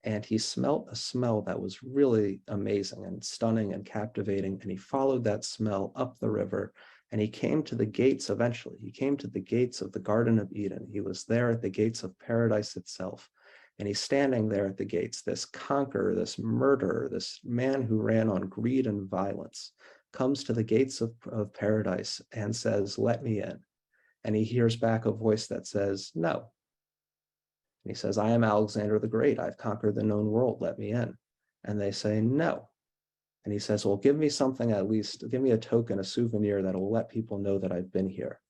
And he smelt a smell that was really amazing and stunning and captivating. And he followed that smell up the river, and he came to the gates eventually. He came to the gates of the Garden of Eden. He was there at the gates of paradise itself. And he's standing there at the gates, this conqueror, this murderer, this man who ran on greed and violence, comes to the gates of paradise and says, "Let me in." And he hears back a voice that says, "No." And he says, "I am Alexander the Great. I've conquered the known world. Let me in." And they say, "No." And he says, "Well, give me something, at least give me a token, a souvenir that will let people know that I've been here."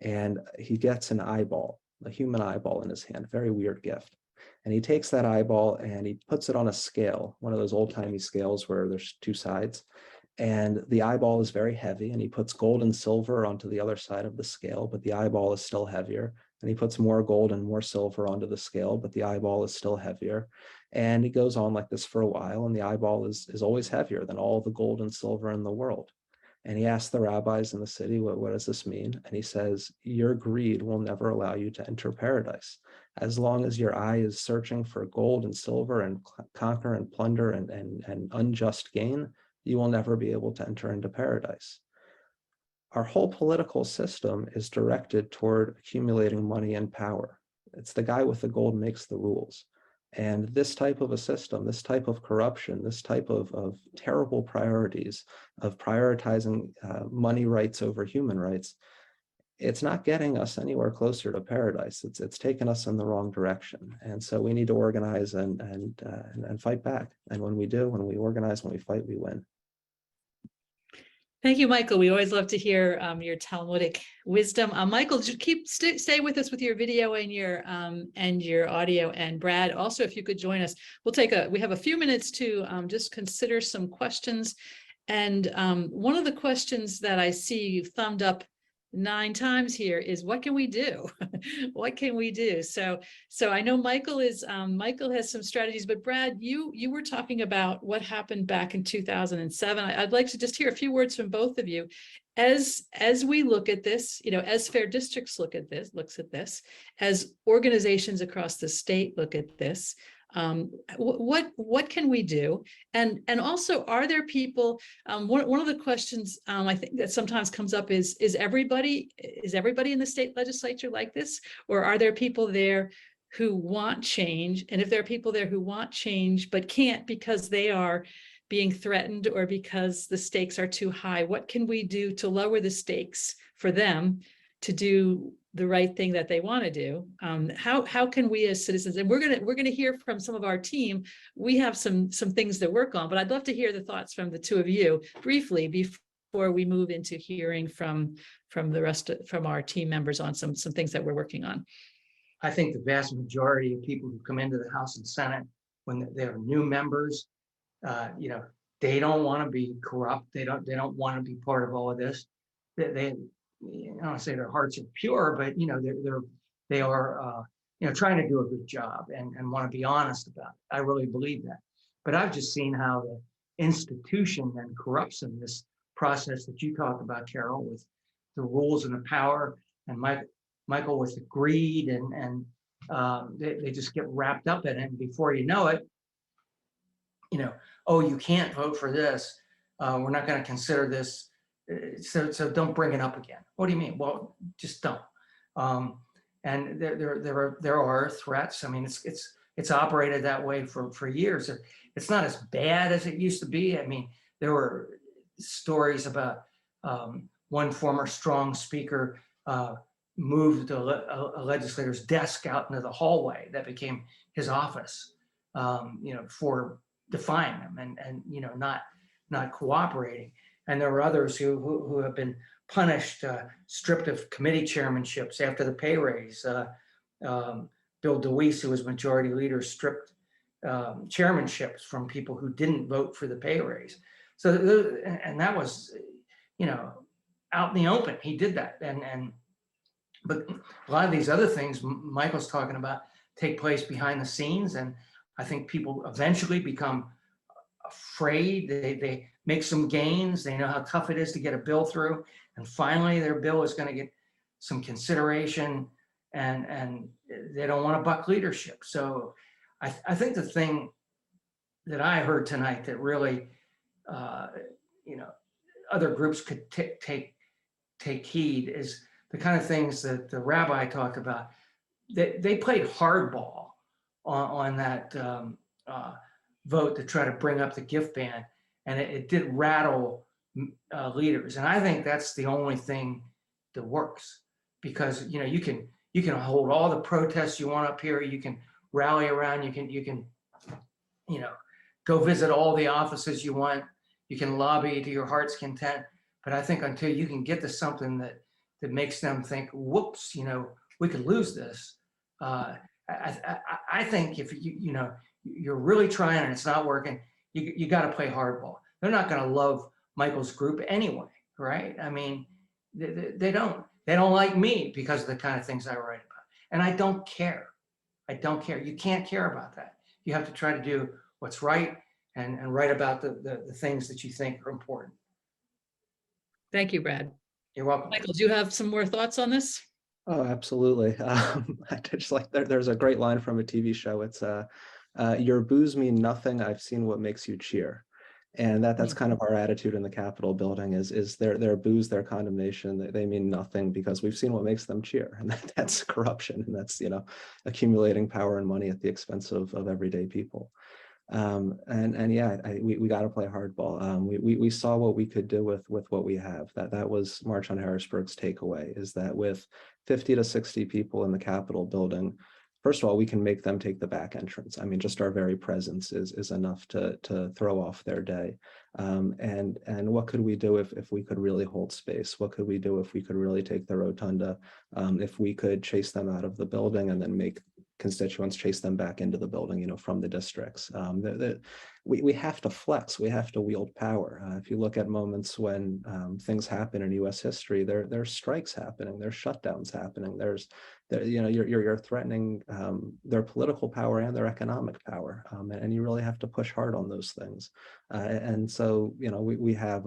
And he gets an eyeball, a human eyeball in his hand, very weird gift. And he takes that eyeball and he puts it on a scale, one of those old-timey scales where there's two sides. And the eyeball is very heavy, and he puts gold and silver onto the other side of the scale, but the eyeball is still heavier. And he puts more gold and more silver onto the scale, but the eyeball is still heavier. And he goes on like this for a while, and the eyeball is always heavier than all the gold and silver in the world. And he asks the rabbis in the city, what does this mean? And he says, "Your greed will never allow you to enter paradise. As long as your eye is searching for gold and silver and conquer and plunder and unjust gain, you will never be able to enter into paradise." Our whole political system is directed toward accumulating money and power. It's the guy with the gold makes the rules. And this type of a system, this type of corruption, this type of terrible priorities of prioritizing money rights over human rights, it's not getting us anywhere closer to paradise. It's taken us in the wrong direction. And so we need to organize and fight back. And when we do, when we organize, when we fight, we win. Thank you, Michael. We always love to hear your Talmudic wisdom. Michael, stay with us with your video and your audio. And Brad, also, if you could join us, we have a few minutes to just consider some questions. And one of the questions that I see you thumbed up 9 times here is, what can we do? What can we do? So I know Michael has some strategies, but Brad, you were talking about what happened back in 2007. I'd like to just hear a few words from both of you as we look at this, you know, as fair districts looks at this, as organizations across the state look at this. What can we do? And also, are there people, one of the questions I think that sometimes comes up is everybody in the state legislature like this? Or are there people there who want change? And if there are people there who want change but can't because they are being threatened or because the stakes are too high, what can we do to lower the stakes for them to do the right thing that they want to do? How can we as citizens, and we're gonna hear from some of our team, we have some things to work on, but I'd love to hear the thoughts from the two of you briefly before we move into hearing from our team members on some things that we're working on. I think the vast majority of people who come into the House and Senate, when they're new members, you know, they don't want to be corrupt. They don't want to be part of all of this. They I don't say their hearts are pure, but you know, they are trying to do a good job and want to be honest about it. I really believe that. But I've just seen how the institution then corrupts in this process that you talked about, Carol, with the rules and the power, and Michael with the greed, and they just get wrapped up in it. And before you know it, oh, you can't vote for this. We're not going to consider this. So don't bring it up again. What do you mean? Well, just don't. And there are threats. I mean, it's operated that way for years. It's not as bad as it used to be. I mean, there were stories about one former strong speaker moved a legislator's desk out into the hallway that became his office, for defying them and not cooperating. And there were others who have been punished, stripped of committee chairmanships after the pay raise. Bill DeWeese, who was majority leader, stripped chairmanships from people who didn't vote for the pay raise. So, and that was, out in the open. He did that, but a lot of these other things Michael's talking about take place behind the scenes, and I think people eventually become afraid. They make some gains. They know how tough it is to get a bill through, and finally their bill is going to get some consideration, and they don't want to buck leadership. So I think the thing that I heard tonight that really, other groups could take heed is the kind of things that the rabbi talked about. They played hardball on that vote to try to bring up the gift ban, and it did rattle leaders. And I think that's the only thing that works, because you can hold all the protests you want up here. You can rally around. You can go visit all the offices you want. You can lobby to your heart's content. But I think until you can get to something that makes them think, whoops, we could lose this. I think if you're really trying and it's not working, you got to play hardball. They're not going to love Michael's group anyway, right? I mean, they don't like me because of the kind of things I write about, and I don't care. I don't care. You can't care about that. You have to try to do what's right and write about the things that you think are important. Thank you, Brad. You're welcome. Michael, do you have some more thoughts on this? Oh, absolutely. I just like there's a great line from a TV show. It's your boos mean nothing. I've seen what makes you cheer. And that's kind of our attitude in the Capitol building is their boos, their condemnation, they mean nothing because we've seen what makes them cheer. And that's corruption. And that's, accumulating power and money at the expense of everyday people. We got to play hardball. We saw what we could do with what we have. That was March on Harrisburg's takeaway, is that with 50 to 60 people in the Capitol building, first of all, we can make them take the back entrance. I mean, just our very presence is enough to throw off their day. And what could we do if we could really hold space? What could we do if we could really take the rotunda? If we could chase them out of the building and then make constituents chase them back into the building, from the districts. We have to flex. We have to wield power. If you look at moments when things happen in U.S. history, there's strikes happening, there's shutdowns happening. You're threatening their political power and their economic power, and you really have to push hard on those things. And so, we have,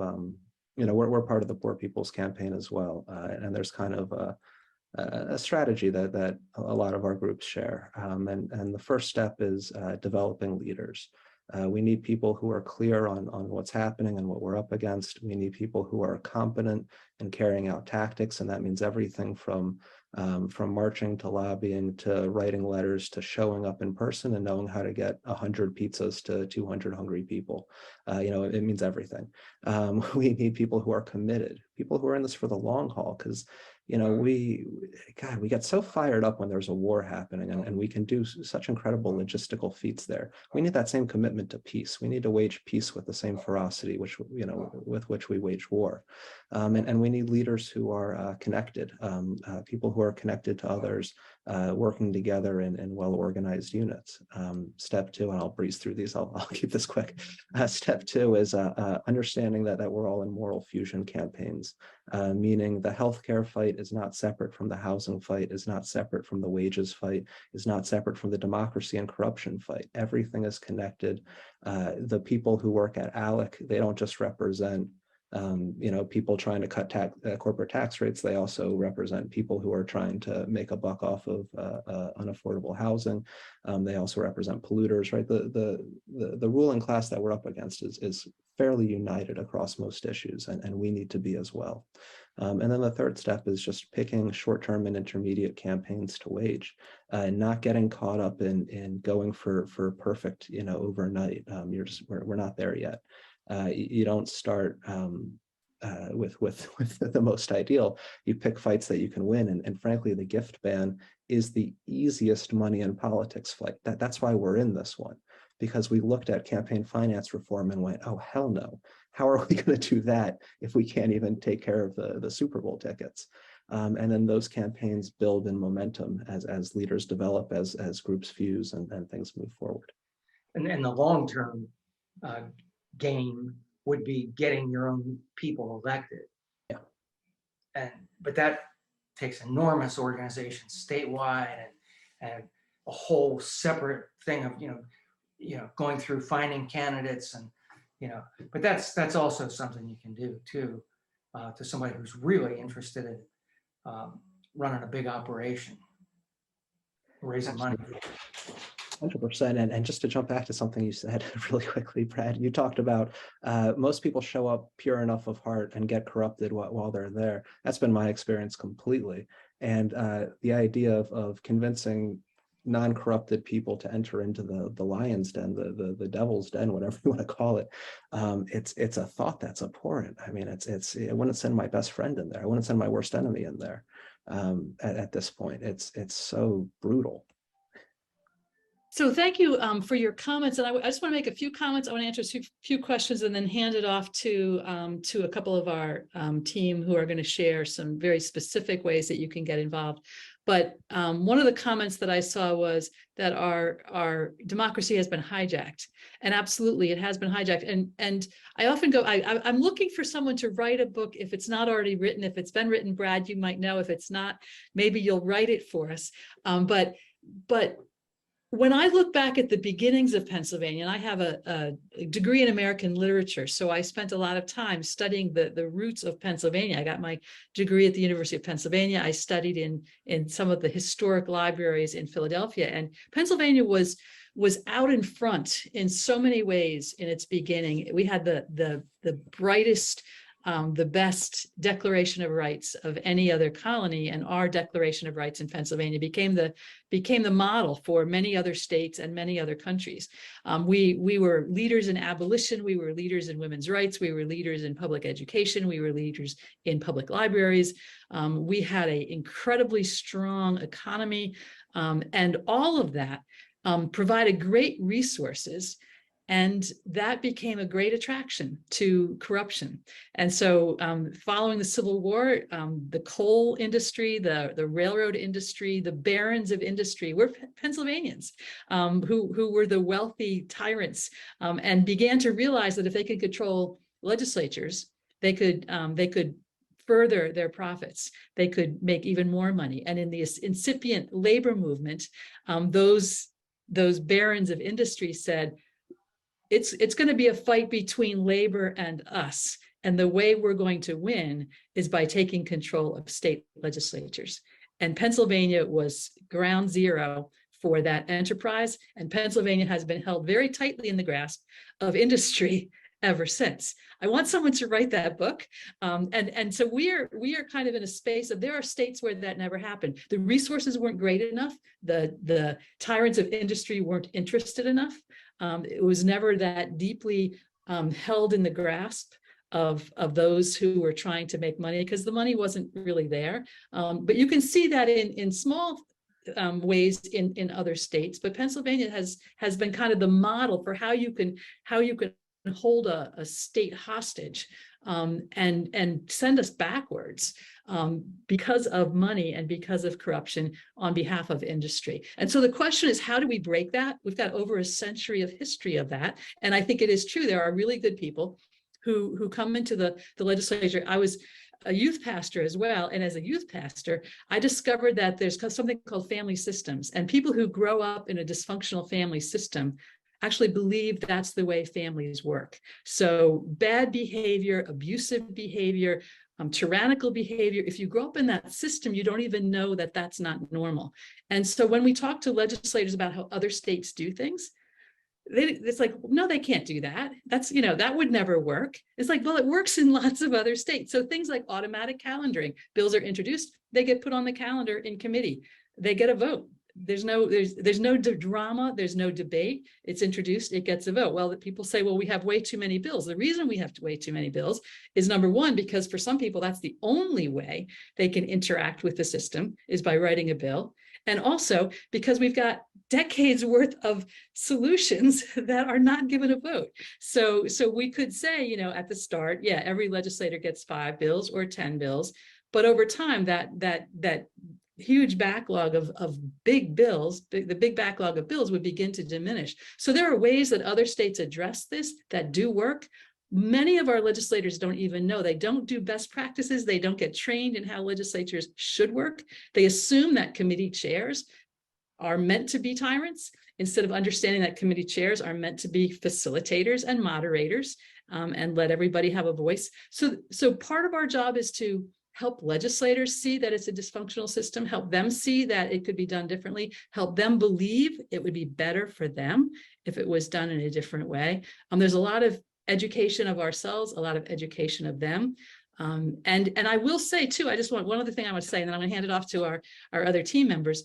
we're part of the Poor People's Campaign as well, and there's kind of a strategy that a lot of our groups share. And the first step is developing leaders. We need people who are clear on what's happening and what we're up against. We need people who are competent in carrying out tactics, and that means everything from marching to lobbying to writing letters to showing up in person and knowing how to get 100 pizzas to 200 hungry people. It means everything. We need people who are committed, people who are in this for the long haul, because we get so fired up when there's a war happening, and we can do such incredible logistical feats there. We need that same commitment to peace. We need to wage peace with the same ferocity with which we wage war. And we need leaders who are connected, people who are connected to others, working together in well-organized units. Step two, and I'll breeze through these, I'll keep this quick. Step two is understanding that we're all in moral fusion campaigns, meaning the healthcare fight is not separate from the housing fight, is not separate from the wages fight, is not separate from the democracy and corruption fight. Everything is connected. The people who work at ALEC, they don't just represent people trying to cut corporate tax rates. They also represent people who are trying to make a buck off of unaffordable housing. They also represent polluters, right? The ruling class that we're up against is fairly united across most issues, and we need to be as well. And then the third step is just picking short-term and intermediate campaigns to wage, not getting caught up in going for perfect, overnight. We're not there yet. You don't start with the most ideal. You pick fights that you can win, and frankly, the gift ban is the easiest money in politics fight. That's why we're in this one, because we looked at campaign finance reform and went, oh hell no, how are we going to do that if we can't even take care of the Super Bowl tickets? And then those campaigns build in momentum as leaders develop, as groups fuse, and things move forward. And the long-term game would be getting your own people elected. Yeah. But that takes enormous organization statewide and a whole separate thing of, going through finding candidates and, but that's also something you can do too, to somebody who's really interested in running a big operation, raising money. 100%. And just to jump back to something you said really quickly, Brad, you talked about most people show up pure enough of heart and get corrupted while they're there. That's been my experience completely. And the idea of convincing non-corrupted people to enter into the lion's den, the devil's den, whatever you want to call it, it's a thought that's abhorrent. I mean, I wouldn't send my best friend in there. I wouldn't send my worst enemy in there. At this point, it's so brutal. So thank you for your comments. And I just want to make a few comments. I want to answer a few questions and then hand it off to a couple of our team who are going to share some very specific ways that you can get involved. But one of the comments that I saw was that our democracy has been hijacked. And absolutely, it has been hijacked. And I often go, I'm looking for someone to write a book. If it's not already written, if it's been written, Brad, you might know. If it's not, maybe you'll write it for us. But when I look back at the beginnings of Pennsylvania, and I have a degree in American literature, so I spent a lot of time studying the roots of Pennsylvania. I got my degree at the University of Pennsylvania. I studied in some of the historic libraries in Philadelphia, and Pennsylvania was out in front in so many ways in its beginning. We had the brightest, the best Declaration of Rights of any other colony, and our Declaration of Rights in Pennsylvania became the model for many other states and many other countries. We were leaders in abolition, we were leaders in women's rights, we were leaders in public education, we were leaders in public libraries. We had an incredibly strong economy, and all of that provided great resources. And that became a great attraction to corruption. And so following the Civil War, the coal industry, the railroad industry, the barons of industry were Pennsylvanians who were the wealthy tyrants, and began to realize that if they could control legislatures, they could further their profits. They could make even more money. And in the incipient labor movement, those barons of industry said, it's going to be a fight between labor and us. And the way we're going to win is by taking control of state legislatures. And Pennsylvania was ground zero for that enterprise. And Pennsylvania has been held very tightly in the grasp of industry ever since. I want someone to write that book. And so we are kind of in a space of, there are states where that never happened. The resources weren't great enough. The tyrants of industry weren't interested enough. It was never that deeply held in the grasp of those who were trying to make money, because the money wasn't really there. But you can see that in small ways in other states. But Pennsylvania has been kind of the model for how you can hold a state hostage and send us backwards because of money and because of corruption on behalf of industry. And so the question is, how do we break that? We've got over a century of history of that. And I think it is true. There are really good people who come into the legislature. I was a youth pastor as well. And as a youth pastor, I discovered that there's something called family systems, and people who grow up in a dysfunctional family system actually believe that's the way families work. So bad behavior, abusive behavior, tyrannical behavior, if you grow up in that system, you don't even know that that's not normal. And so when we talk to legislators about how other states do things, it's like, no, they can't do that. That's, that would never work. It's like, well, it works in lots of other states. So things like automatic calendaring, bills are introduced, they get put on the calendar in committee, they get a vote. There's no drama, there's no debate. It's introduced, it gets a vote. Well, people say, well, we have way too many bills. The reason we have way too many bills is, number one, because for some people, that's the only way they can interact with the system is by writing a bill. And also because we've got decades worth of solutions that are not given a vote. So we could say, at the start, yeah, every legislator gets 5 bills or 10 bills, but over time that huge backlog of big bills, the big backlog of bills would begin to diminish. So there are ways that other states address this that do work. Many of our legislators don't even know. They don't do best practices. They don't get trained in how legislatures should work. They assume that committee chairs are meant to be tyrants instead of understanding that committee chairs are meant to be facilitators and moderators and let everybody have a voice. So part of our job is to help legislators see that it's a dysfunctional system, help them see that it could be done differently, help them believe it would be better for them if it was done in a different way. There's a lot of education of ourselves, a lot of education of them. And I will say too, I just want one other thing I want to say, and then I'm going to hand it off to our other team members.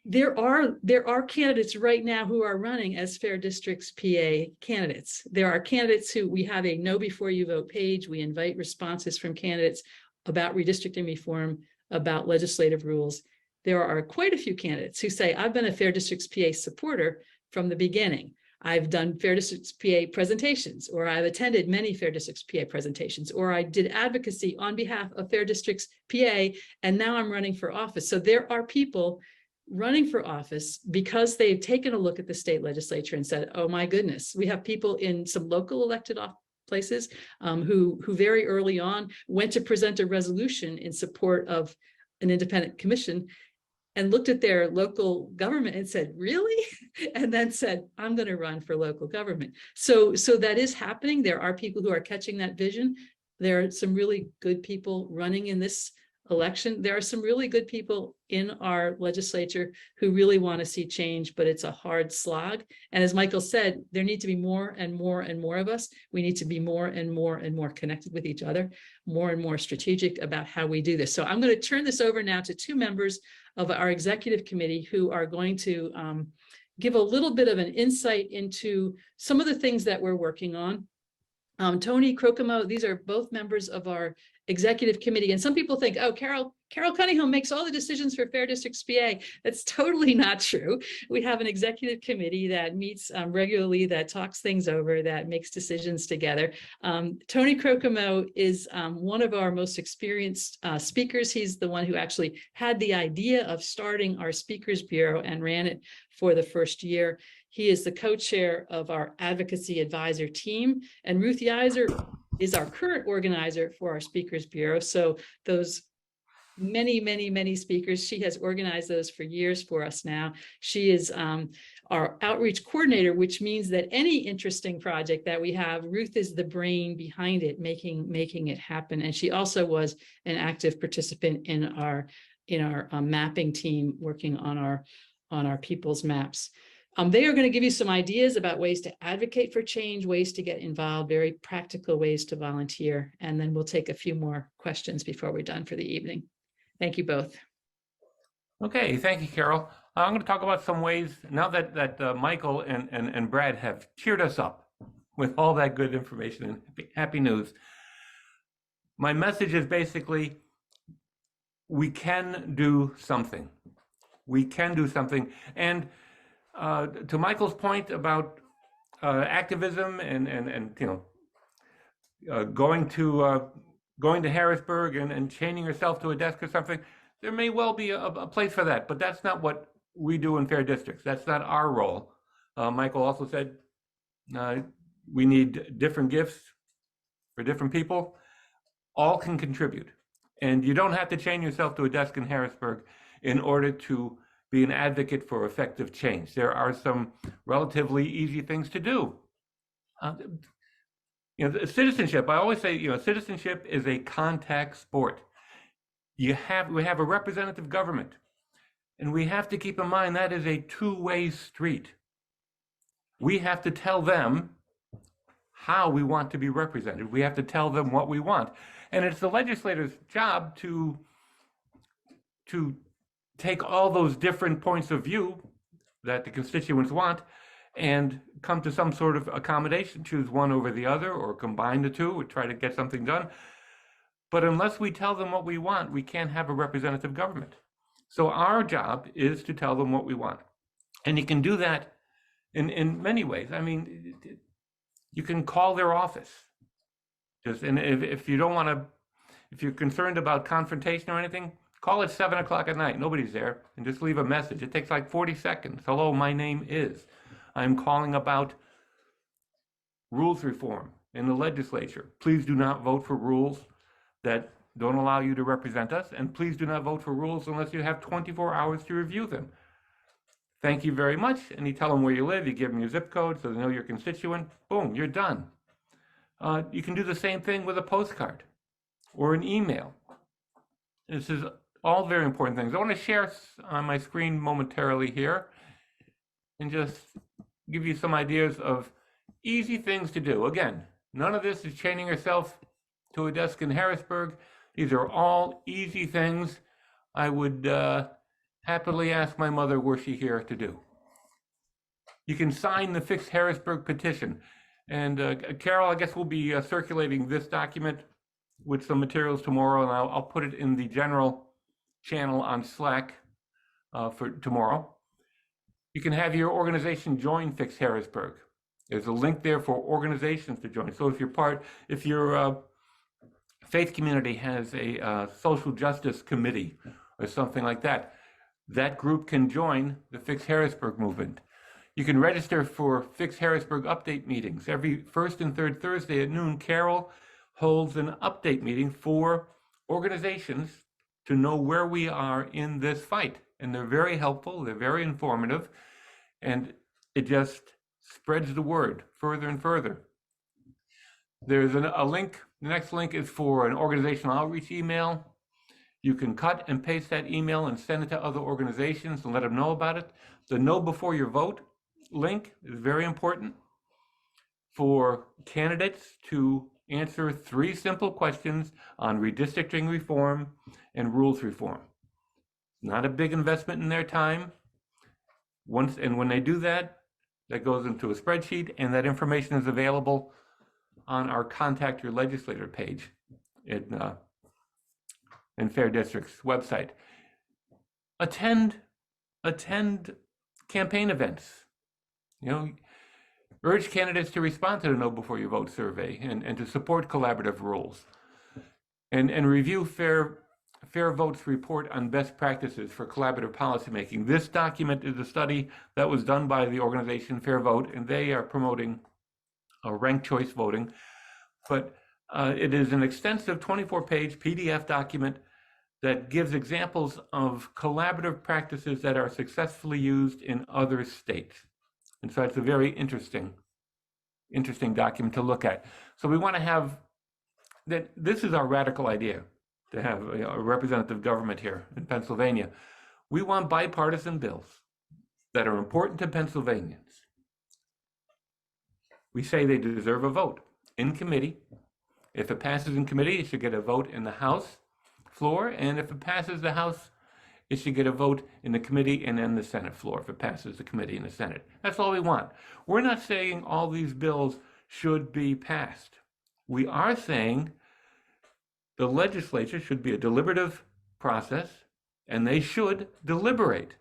There are candidates right now who are running as Fair Districts PA candidates. There are candidates who we have a know before you vote page. We invite responses from candidates about redistricting reform, about legislative rules. There are quite a few candidates who say, I've been a Fair Districts PA supporter from the beginning. I've done Fair Districts PA presentations, or I've attended many Fair Districts PA presentations, or I did advocacy on behalf of Fair Districts PA, and now I'm running for office. So there are people running for office because they've taken a look at the state legislature and said, oh my goodness, we have people in some local elected places who very early on went to present a resolution in support of an independent commission and looked at their local government and said, really? And then said, I'm going to run for local government. So that is happening. There are people who are catching that vision. There are some really good people running in this election. There are some really good people in our legislature who really want to see change, but it's a hard slog. And as Michael said, there need to be more and more and more of us. We need to be more and more and more connected with each other, more and more strategic about how we do this. So I'm going to turn this over now to 2 members of our executive committee who are going to give a little bit of an insight into some of the things that we're working on. Tony Crocamo, these are both members of our executive committee. And some people think, oh, Carol Kuniholm makes all the decisions for Fair Districts PA. That's totally not true. We have an executive committee that meets regularly, that talks things over, that makes decisions together. Tony Crocamo is one of our most experienced speakers. He's the one who actually had the idea of starting our Speakers Bureau and ran it for the first year. He is the co-chair of our Advocacy Advisor team, and Ruth Yeiser is our current organizer for our Speakers Bureau. So those many speakers, she has organized those for years for us now. She is our outreach coordinator, which means that any interesting project that we have, Ruth is the brain behind it, making it happen. And she also was an active participant in our mapping team, working on our people's maps. They are going to give you some ideas about ways to advocate for change, ways to get involved, very practical ways to volunteer. And then we'll take a few more questions before we're done for the evening. Thank you both. Okay, thank you, Carol. I'm going to talk about some ways now that Michael and Brad have cheered us up with all that good information and happy news. My message is basically, we can do something. We can do something. And to Michael's point about activism and going to Harrisburg and chaining yourself to a desk or something, there may well be a place for that, but that's not what we do in fair districts. That's not our role. Michael also said we need different gifts for different people. All can contribute. And you don't have to chain yourself to a desk in Harrisburg in order to be an advocate for effective change. There are some relatively easy things to do. Citizenship, I always say, citizenship is a contact sport. We have a representative government, and we have to keep in mind that is a two-way street. We have to tell them how we want to be represented. We have to tell them what we want. And it's the legislator's job to take all those different points of view that the constituents want and come to some sort of accommodation, choose one over the other, or combine the two, or try to get something done. But unless we tell them what we want, we can't have a representative government. So our job is to tell them what we want. And you can do that in many ways. I mean, you can call their office. And if you don't want to, if you're concerned about confrontation or anything, call at 7 o'clock at night. Nobody's there, and just leave a message. It takes like 40 seconds. Hello, my name is. I'm calling about rules reform in the legislature. Please do not vote for rules that don't allow you to represent us, and please do not vote for rules unless you have 24 hours to review them. Thank you very much. And you tell them where you live, you give them your zip code so they know your constituent. Boom, you're done. You can do the same thing with a postcard or an email. This is all very important things. I want to share on my screen momentarily here and just give you some ideas of easy things to do. Again, none of this is chaining yourself to a desk in Harrisburg. These are all easy things I would happily ask my mother were she here to do. You can sign the Fix Harrisburg petition. And Carol, I guess we'll be circulating this document with some materials tomorrow, and I'll put it in the general channel on Slack for tomorrow. You can have your organization join Fix Harrisburg. There's a link there for organizations to join. So if your faith community has a social justice committee or something like that, that group can join the Fix Harrisburg movement. You can register for Fix Harrisburg update meetings. Every first and third Thursday at noon, Carol holds an update meeting for organizations to know where we are in this fight. And they're very helpful, they're very informative, and it just spreads the word further and further. There's a link, the next link is for an organizational outreach email. You can cut and paste that email and send it to other organizations and let them know about it. The Know Before You Vote link is very important for candidates to answer 3 simple questions on redistricting reform and rules reform. Not a big investment in their time. When they do that, that goes into a spreadsheet, and that information is available on our Contact Your Legislator page in Fair District's website. Attend campaign events. Urge candidates to respond to the Know Before You Vote survey and to support collaborative rules. And review Fair Vote's report on best practices for collaborative policymaking. This document is a study that was done by the organization Fair Vote, and they are promoting ranked choice voting. But it is an extensive 24-page PDF document that gives examples of collaborative practices that are successfully used in other states. And so it's a very interesting document to look at. So we want to have that. This is our radical idea, to have a representative government here in Pennsylvania. We want bipartisan bills that are important to Pennsylvanians. We say they deserve a vote in committee. If it passes in committee, it should get a vote in the House floor. And if it passes the House, it should get a vote in the committee and then the Senate floor if it passes the committee and the Senate. That's all we want. We're not saying all these bills should be passed. We are saying the legislature should be a deliberative process, and they should deliberate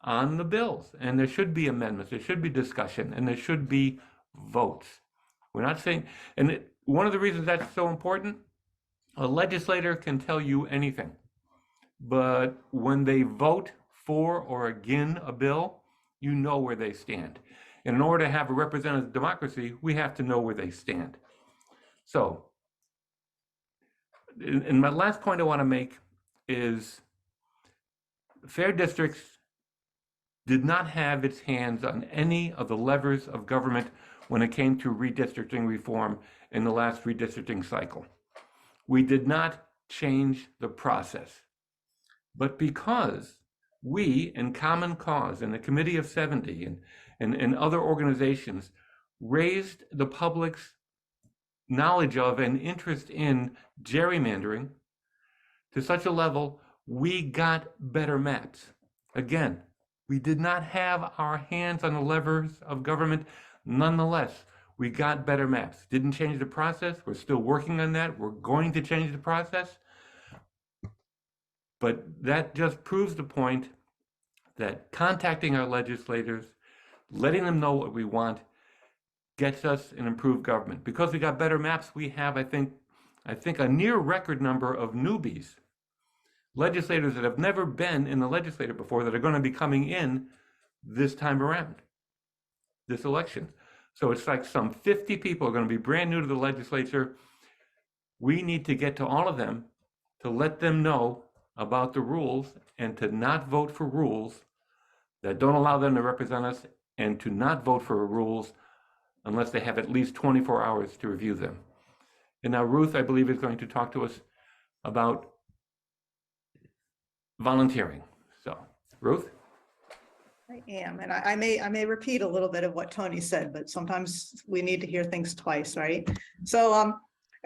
on the bills, and there should be amendments, there should be discussion, and there should be votes. We're not saying, and one of the reasons that's so important, a legislator can tell you anything, but when they vote for or against a bill, you know where they stand. And in order to have a representative democracy, we have to know where they stand. So, and my last point I want to make is fair districts did not have its hands on any of the levers of government when it came to redistricting reform in the last redistricting cycle. We did not change the process. But because we, in Common Cause, and the Committee of 70, and other organizations, raised the public's knowledge of and interest in gerrymandering to such a level, we got better maps. Again, we did not have our hands on the levers of government. Nonetheless, we got better maps. Didn't change the process. We're still working on that. We're going to change the process. But that just proves the point that contacting our legislators, letting them know what we want, gets us an improved government. Because we got better maps, we have, I think a near record number of newbies, legislators that have never been in the legislature before, that are going to be coming in this time around, this election. So it's like some 50 people are going to be brand new to the legislature. We need to get to all of them to let them know about the rules and to not vote for rules that don't allow them to represent us, and to not vote for rules unless they have at least 24 hours to review them. And now Ruth, I believe, is going to talk to us about volunteering. So, Ruth? I am, and I may repeat a little bit of what Tony said, but sometimes we need to hear things twice, right? So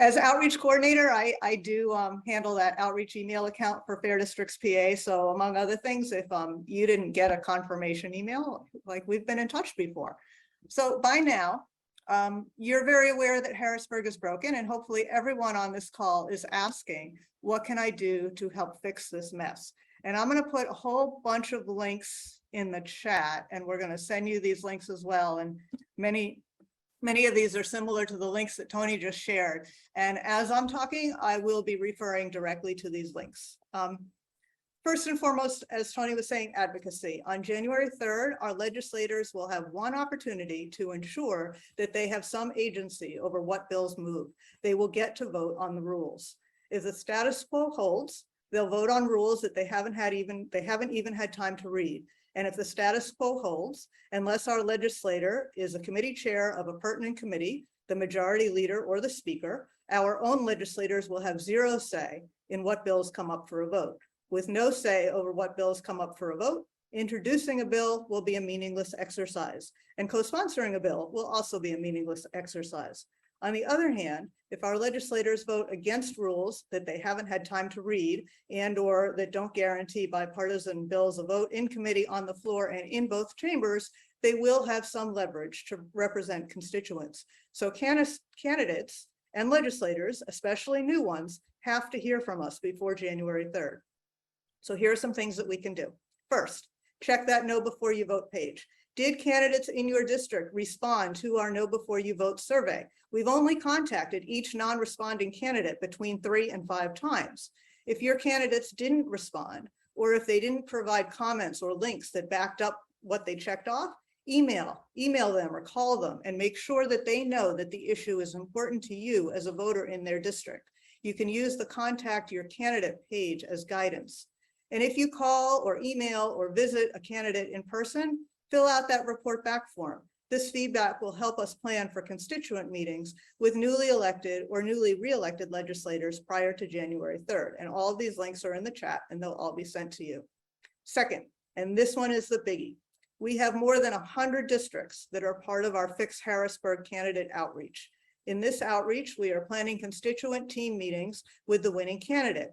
as outreach coordinator, I do handle that outreach email account for Fair Districts PA. So among other things, if you didn't get a confirmation email, like we've been in touch before. So by now, you're very aware that Harrisburg is broken, and hopefully everyone on this call is asking, what can I do to help fix this mess? And I'm going to put a whole bunch of links in the chat, and we're going to send you these links as well. And many of these are similar to the links that Tony just shared. And as I'm talking, I will be referring directly to these links. First and foremost, as Tony was saying, advocacy. On January 3rd, our legislators will have one opportunity to ensure that they have some agency over what bills move. They will get to vote on the rules. If the status quo holds, they'll vote on rules that they haven't even had time to read. And if the status quo holds, unless our legislator is a committee chair of a pertinent committee, the majority leader or the speaker, our own legislators will have zero say in what bills come up for a vote. With no say over what bills come up for a vote, introducing a bill will be a meaningless exercise, and co-sponsoring a bill will also be a meaningless exercise. On the other hand, if our legislators vote against rules that they haven't had time to read and/or that don't guarantee bipartisan bills a vote in committee, on the floor, and in both chambers, they will have some leverage to represent constituents. So candidates and legislators, especially new ones, have to hear from us before January 3rd. So here are some things that we can do. First, check that Know Before You Vote page. Did candidates in your district respond to our Know Before You Vote survey? We've only contacted each non-responding candidate between 3 and 5 times. If your candidates didn't respond, or if they didn't provide comments or links that backed up what they checked off, email them or call them and make sure that they know that the issue is important to you as a voter in their district. You can use the Contact Your Candidate page as guidance. And if you call or email or visit a candidate in person, fill out that report back form. This feedback will help us plan for constituent meetings with newly elected or newly re-elected legislators prior to January 3rd. And all of these links are in the chat and they'll all be sent to you. Second, and this one is the biggie, we have more than 100 districts that are part of our Fix Harrisburg candidate outreach. In this outreach, we are planning constituent team meetings with the winning candidate.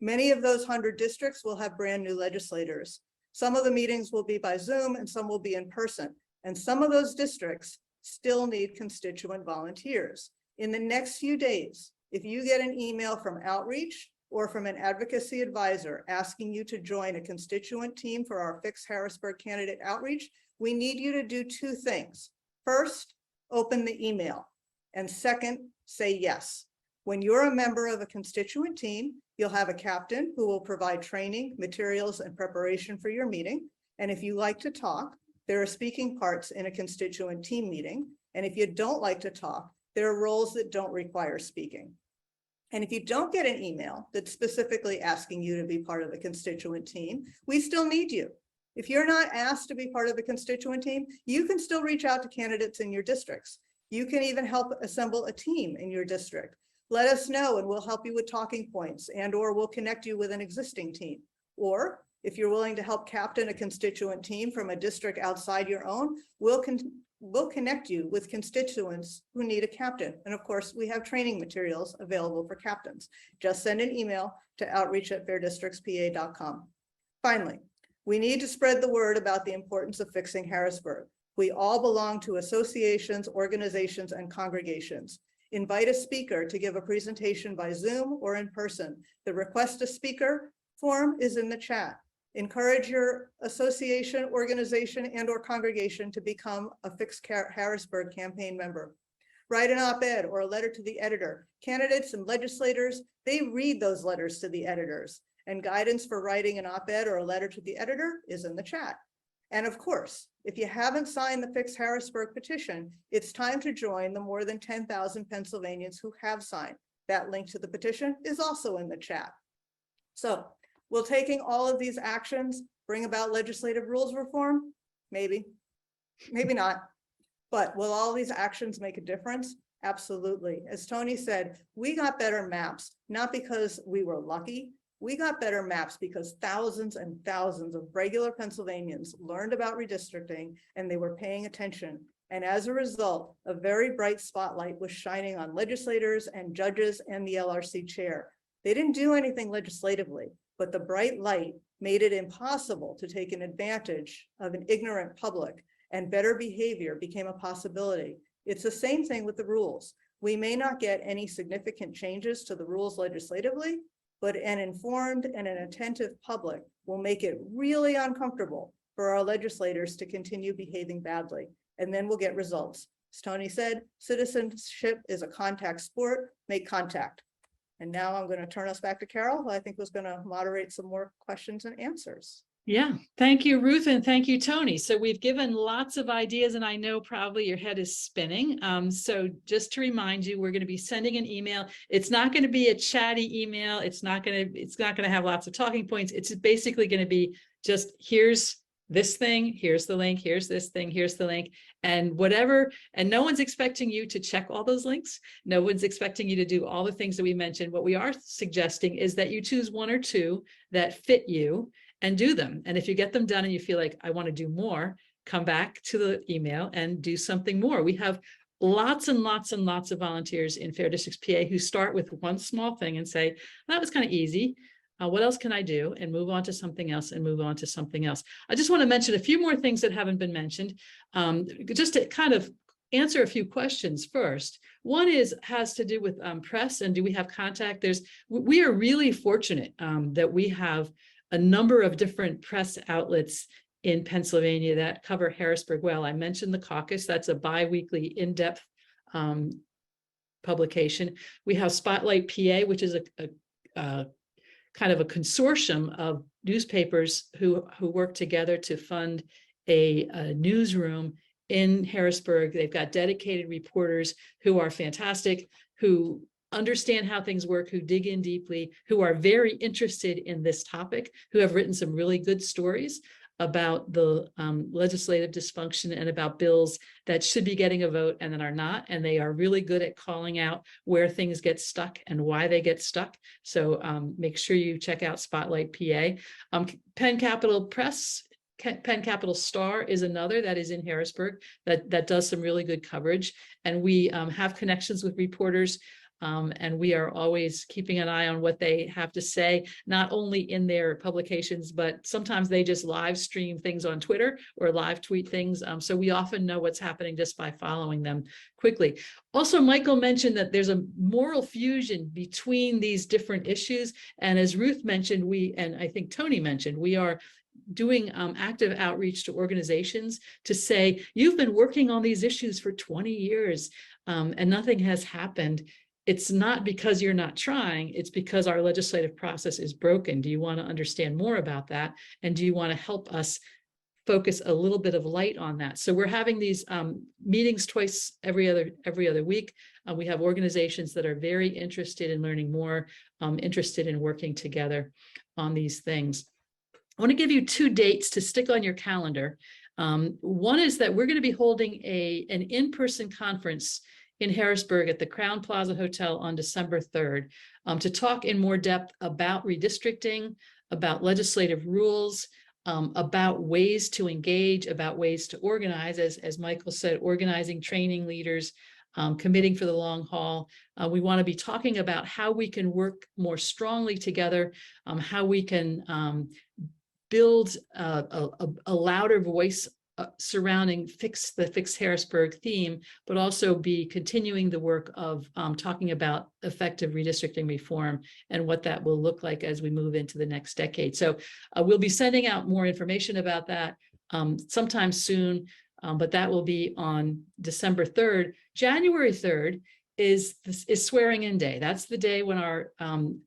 Many of those 100 districts will have brand new legislators. Some of the meetings will be by Zoom and some will be in person. And some of those districts still need constituent volunteers. In the next few days, if you get an email from Outreach or from an advocacy advisor asking you to join a constituent team for our Fix Harrisburg candidate outreach, we need you to do two things. First, open the email. And second, say yes. When you're a member of a constituent team, you'll have a captain who will provide training, materials, and preparation for your meeting. And if you like to talk, there are speaking parts in a constituent team meeting. And if you don't like to talk, there are roles that don't require speaking. And if you don't get an email that's specifically asking you to be part of the constituent team, we still need you. If you're not asked to be part of the constituent team, you can still reach out to candidates in your districts. You can even help assemble a team in your district. Let us know and we'll help you with talking points and/or we'll connect you with an existing team. Or if you're willing to help captain a constituent team from a district outside your own, we'll connect you with constituents who need a captain. And of course, we have training materials available for captains. Just send an email to outreach@fairdistrictspa.com. Finally, we need to spread the word about the importance of fixing Harrisburg. We all belong to associations, organizations, and congregations. Invite a speaker to give a presentation by Zoom or in person. The request a speaker form is in the chat. Encourage your association, organization, and/or congregation to become a Fix Harrisburg campaign member. Write an op-ed or a letter to the editor. Candidates and legislators, they read those letters to the editors, and guidance for writing an op-ed or a letter to the editor is in the chat. And of course, if you haven't signed the Fix Harrisburg petition, it's time to join the more than 10,000 Pennsylvanians who have signed. That link to the petition is also in the chat. So, will taking all of these actions bring about legislative rules reform? Maybe, maybe not. But will all these actions make a difference? Absolutely. As Tony said, we got better maps, not because we were lucky. We got better maps because thousands and thousands of regular Pennsylvanians learned about redistricting and they were paying attention. And as a result, a very bright spotlight was shining on legislators and judges and the LRC chair. They didn't do anything legislatively, but the bright light made it impossible to take an advantage of an ignorant public, and better behavior became a possibility. It's the same thing with the rules. We may not get any significant changes to the rules legislatively, but an informed and an attentive public will make it really uncomfortable for our legislators to continue behaving badly, and then we'll get results. As Tony said, citizenship is a contact sport. Make contact. And now I'm going to turn us back to Carol, who I think was going to moderate some more questions and answers. Yeah, thank you, Ruth, and thank you, Tony. So we've given lots of ideas, and I know probably your head is spinning. So just to remind you, we're going to be sending an email. It's not going to be a chatty email. It's not going to have lots of talking points. It's basically going to be just, here's this thing, here's the link, here's this thing, here's the link, and whatever. And no one's expecting you to check all those links. No one's expecting you to do all the things that we mentioned. What we are suggesting is that you choose one or two that fit you and do them. And if you get them done and you feel like, I want to do more, come back to the email and do something more. We have lots and lots and lots of volunteers in Fair Districts PA who start with one small thing and say, that was kind of easy. What else can I do? And move on to something else and move on to something else. I just want to mention a few more things that haven't been mentioned, just to kind of answer a few questions first. One has to do with press and do we have contact? We are really fortunate that we have a number of different press outlets in Pennsylvania that cover Harrisburg well. I mentioned the caucus. That's a bi-weekly in-depth publication. We have Spotlight PA, which is a kind of a consortium of newspapers who work together to fund a newsroom in Harrisburg. They've got dedicated reporters who are fantastic, who understand how things work, who dig in deeply, who are very interested in this topic, who have written some really good stories about the legislative dysfunction and about bills that should be getting a vote and that are not. And they are really good at calling out where things get stuck and why they get stuck. So make sure you check out Spotlight PA. Penn Capital Press, Penn Capital Star is another that is in Harrisburg that does some really good coverage. And we have connections with reporters And we are always keeping an eye on what they have to say, not only in their publications, but sometimes they just live stream things on Twitter or live tweet things. So we often know what's happening just by following them quickly. Also, Michael mentioned that there's a moral fusion between these different issues. And as Ruth mentioned, and I think Tony mentioned, we are doing active outreach to organizations to say, you've been working on these issues for 20 years and nothing has happened. It's not because you're not trying, it's because our legislative process is broken. Do you want to understand more about that? And do you want to help us focus a little bit of light on that? So we're having these meetings twice every other week. We have organizations that are very interested in learning more, interested in working together on these things. I want to give you 2 dates to stick on your calendar. One is that we're going to be holding an in-person conference in Harrisburg at the Crown Plaza Hotel on December 3rd to talk in more depth about redistricting, about legislative rules, about ways to engage, about ways to organize, as Michael said, organizing, training leaders, committing for the long haul. We want to be talking about how we can work more strongly together, how we can build a louder voice surrounding the Fix Harrisburg theme, but also be continuing the work of talking about effective redistricting reform and what that will look like as we move into the next decade. So we'll be sending out more information about that sometime soon, but that will be on December 3rd. January 3rd is swearing in day. That's the day when our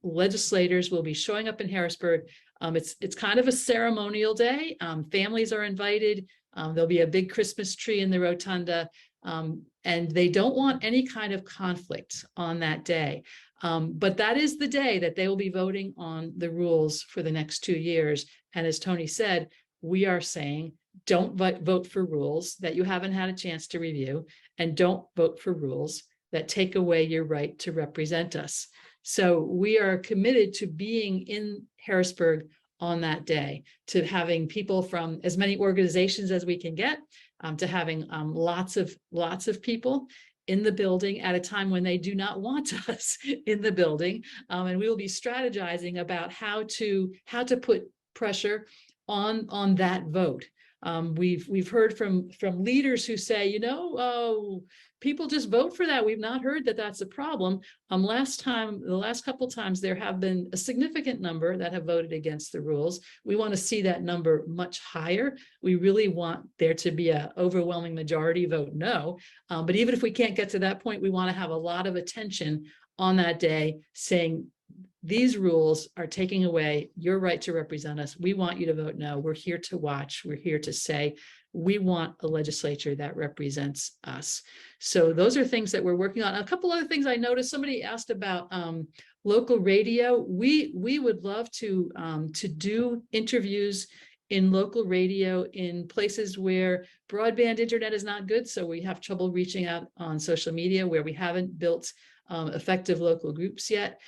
legislators will be showing up in Harrisburg. It's kind of a ceremonial day. Families are invited. There'll be a big Christmas tree in the rotunda, and they don't want any kind of conflict on that day. But that is the day that they will be voting on the rules for the next 2 years. And as Tony said, we are saying, don't vote for rules that you haven't had a chance to review, and don't vote for rules that take away your right to represent us. So we are committed to being in Harrisburg on that day, to having people from as many organizations as we can get, to having lots of people in the building at a time when they do not want us in the building. And we will be strategizing about how to put pressure on that vote. We've heard from leaders who say, people just vote for that. We've not heard that that's a problem. The last couple of times, there have been a significant number that have voted against the rules. We want to see that number much higher. We really want there to be an overwhelming majority vote no. But even if we can't get to that point, we want to have a lot of attention on that day saying, these rules are taking away your right to represent us. We want you to vote no. We're here to watch. We're here to say, we want a legislature that represents us. So those are things that we're working on. A couple other things I noticed, somebody asked about local radio. We would love to do interviews in local radio in places where broadband internet is not good. So we have trouble reaching out on social media, where we haven't built effective local groups yet.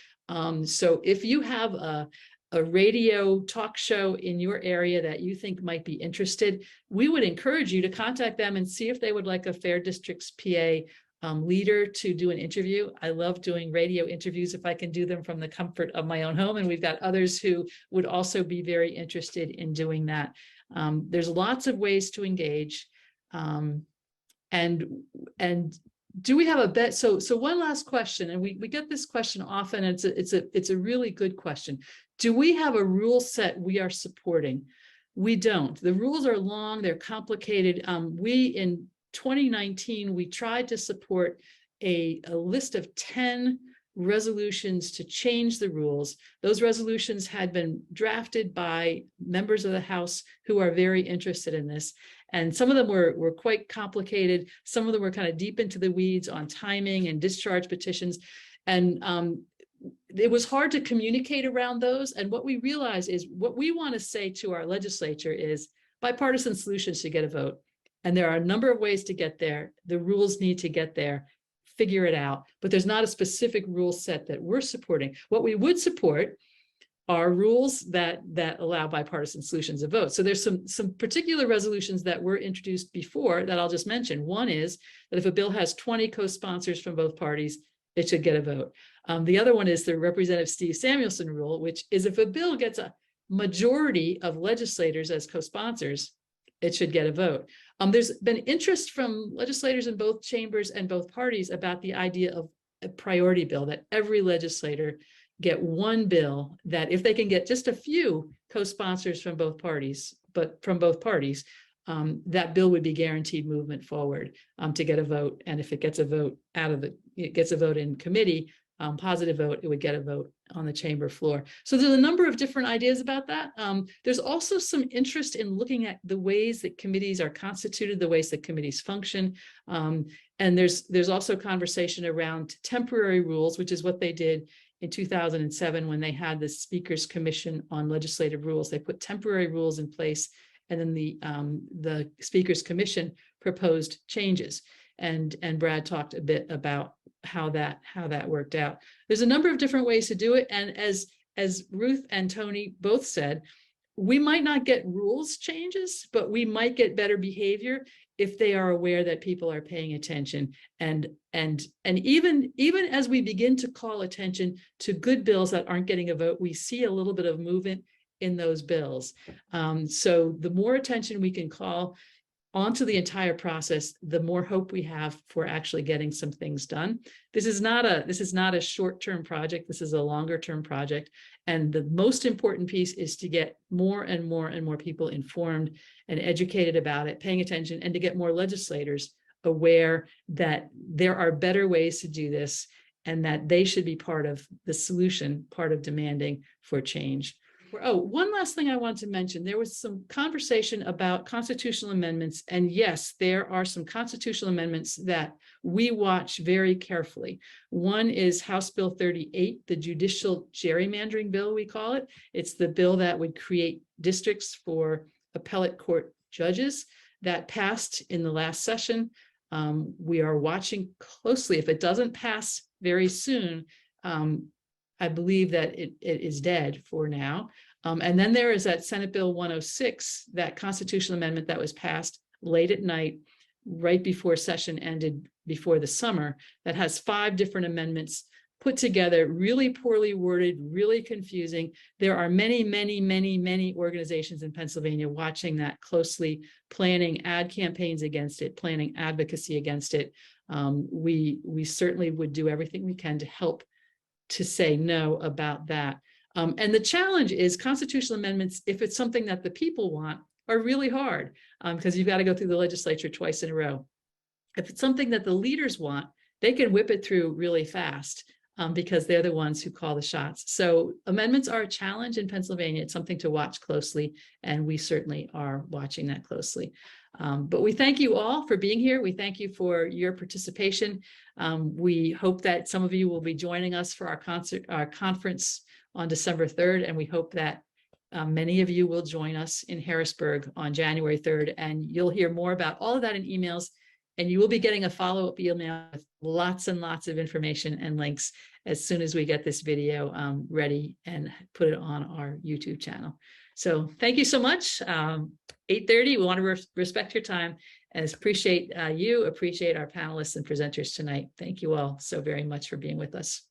So if you have a radio talk show in your area that you think might be interested, we would encourage you to contact them and see if they would like a Fair Districts PA leader to do an interview. I love doing radio interviews if I can do them from the comfort of my own home. And we've got others who would also be very interested in doing that. There's lots of ways to engage. And do we have a bet? So one last question, and we get this question often. It's a really good question. Do we have a rule set we are supporting? We don't. The rules are long, they're complicated. In 2019, we tried to support a list of 10 resolutions to change the rules. Those resolutions had been drafted by members of the House who are very interested in this. And some of them were quite complicated. Some of them were kind of deep into the weeds on timing and discharge petitions. And it was hard to communicate around those. And what we realized is what we want to say to our legislature is bipartisan solutions to get a vote. And there are a number of ways to get there. The rules need to get there. Figure it out. But there's not a specific rule set that we're supporting. What we would support are rules that allow bipartisan solutions of vote. So there's some particular resolutions that were introduced before that I'll just mention. One is that if a bill has 20 co-sponsors from both parties, it should get a vote. The other one is the Representative Steve Samuelson rule, which is if a bill gets a majority of legislators as co-sponsors, it should get a vote. There's been interest from legislators in both chambers and both parties about the idea of a priority bill, that every legislator get one bill that if they can get just a few co-sponsors from both parties, that bill would be guaranteed movement forward to get a vote. And if it gets a vote it gets a vote in committee, positive vote, it would get a vote on the chamber floor. So there's a number of different ideas about that. There's also some interest in looking at the ways that committees are constituted, the ways that committees function. And there's also conversation around temporary rules, which is what they did in 2007 when they had the Speaker's Commission on Legislative Rules. They put temporary rules in place, and then the Speaker's Commission proposed changes. And Brad talked a bit about how that worked out. There's a number of different ways to do it. And as Ruth and Tony both said, we might not get rules changes, but we might get better behavior if they are aware that people are paying attention. And even as we begin to call attention to good bills that aren't getting a vote, we see a little bit of movement in those bills. So the more attention we can call onto the entire process, the more hope we have for actually getting some things done. This is not a short-term project. This is a longer-term project. And the most important piece is to get more and more and more people informed and educated about it, paying attention, and to get more legislators aware that there are better ways to do this and that they should be part of the solution, part of demanding for change. Oh, one last thing I want to mention. There was some conversation about constitutional amendments, and yes, there are some constitutional amendments that we watch very carefully. One is House Bill 38, the judicial gerrymandering bill, we call it. It's the bill that would create districts for appellate court judges that passed in the last session. We are watching closely. If it doesn't pass very soon, I believe that it is dead for now. And then there is that Senate Bill 106, that constitutional amendment that was passed late at night, right before session ended, before the summer, that has 5 different amendments put together, really poorly worded, really confusing. There are many, many, many, many organizations in Pennsylvania watching that closely, planning ad campaigns against it, planning advocacy against it. We certainly would do everything we can to help to say no about that. And the challenge is constitutional amendments, if it's something that the people want, are really hard because you've got to go through the legislature twice in a row. If it's something that the leaders want, they can whip it through really fast because they're the ones who call the shots. So amendments are a challenge in Pennsylvania. It's something to watch closely, and we certainly are watching that closely. But we thank you all for being here. We thank you for your participation. We hope that some of you will be joining us for our conference on December 3rd, and we hope that many of you will join us in Harrisburg on January 3rd, and you'll hear more about all of that in emails, and you will be getting a follow-up email with lots and lots of information and links as soon as we get this video ready and put it on our YouTube channel. So thank you so much. 8:30, we want to respect your time and appreciate you, appreciate our panelists and presenters tonight. Thank you all so very much for being with us.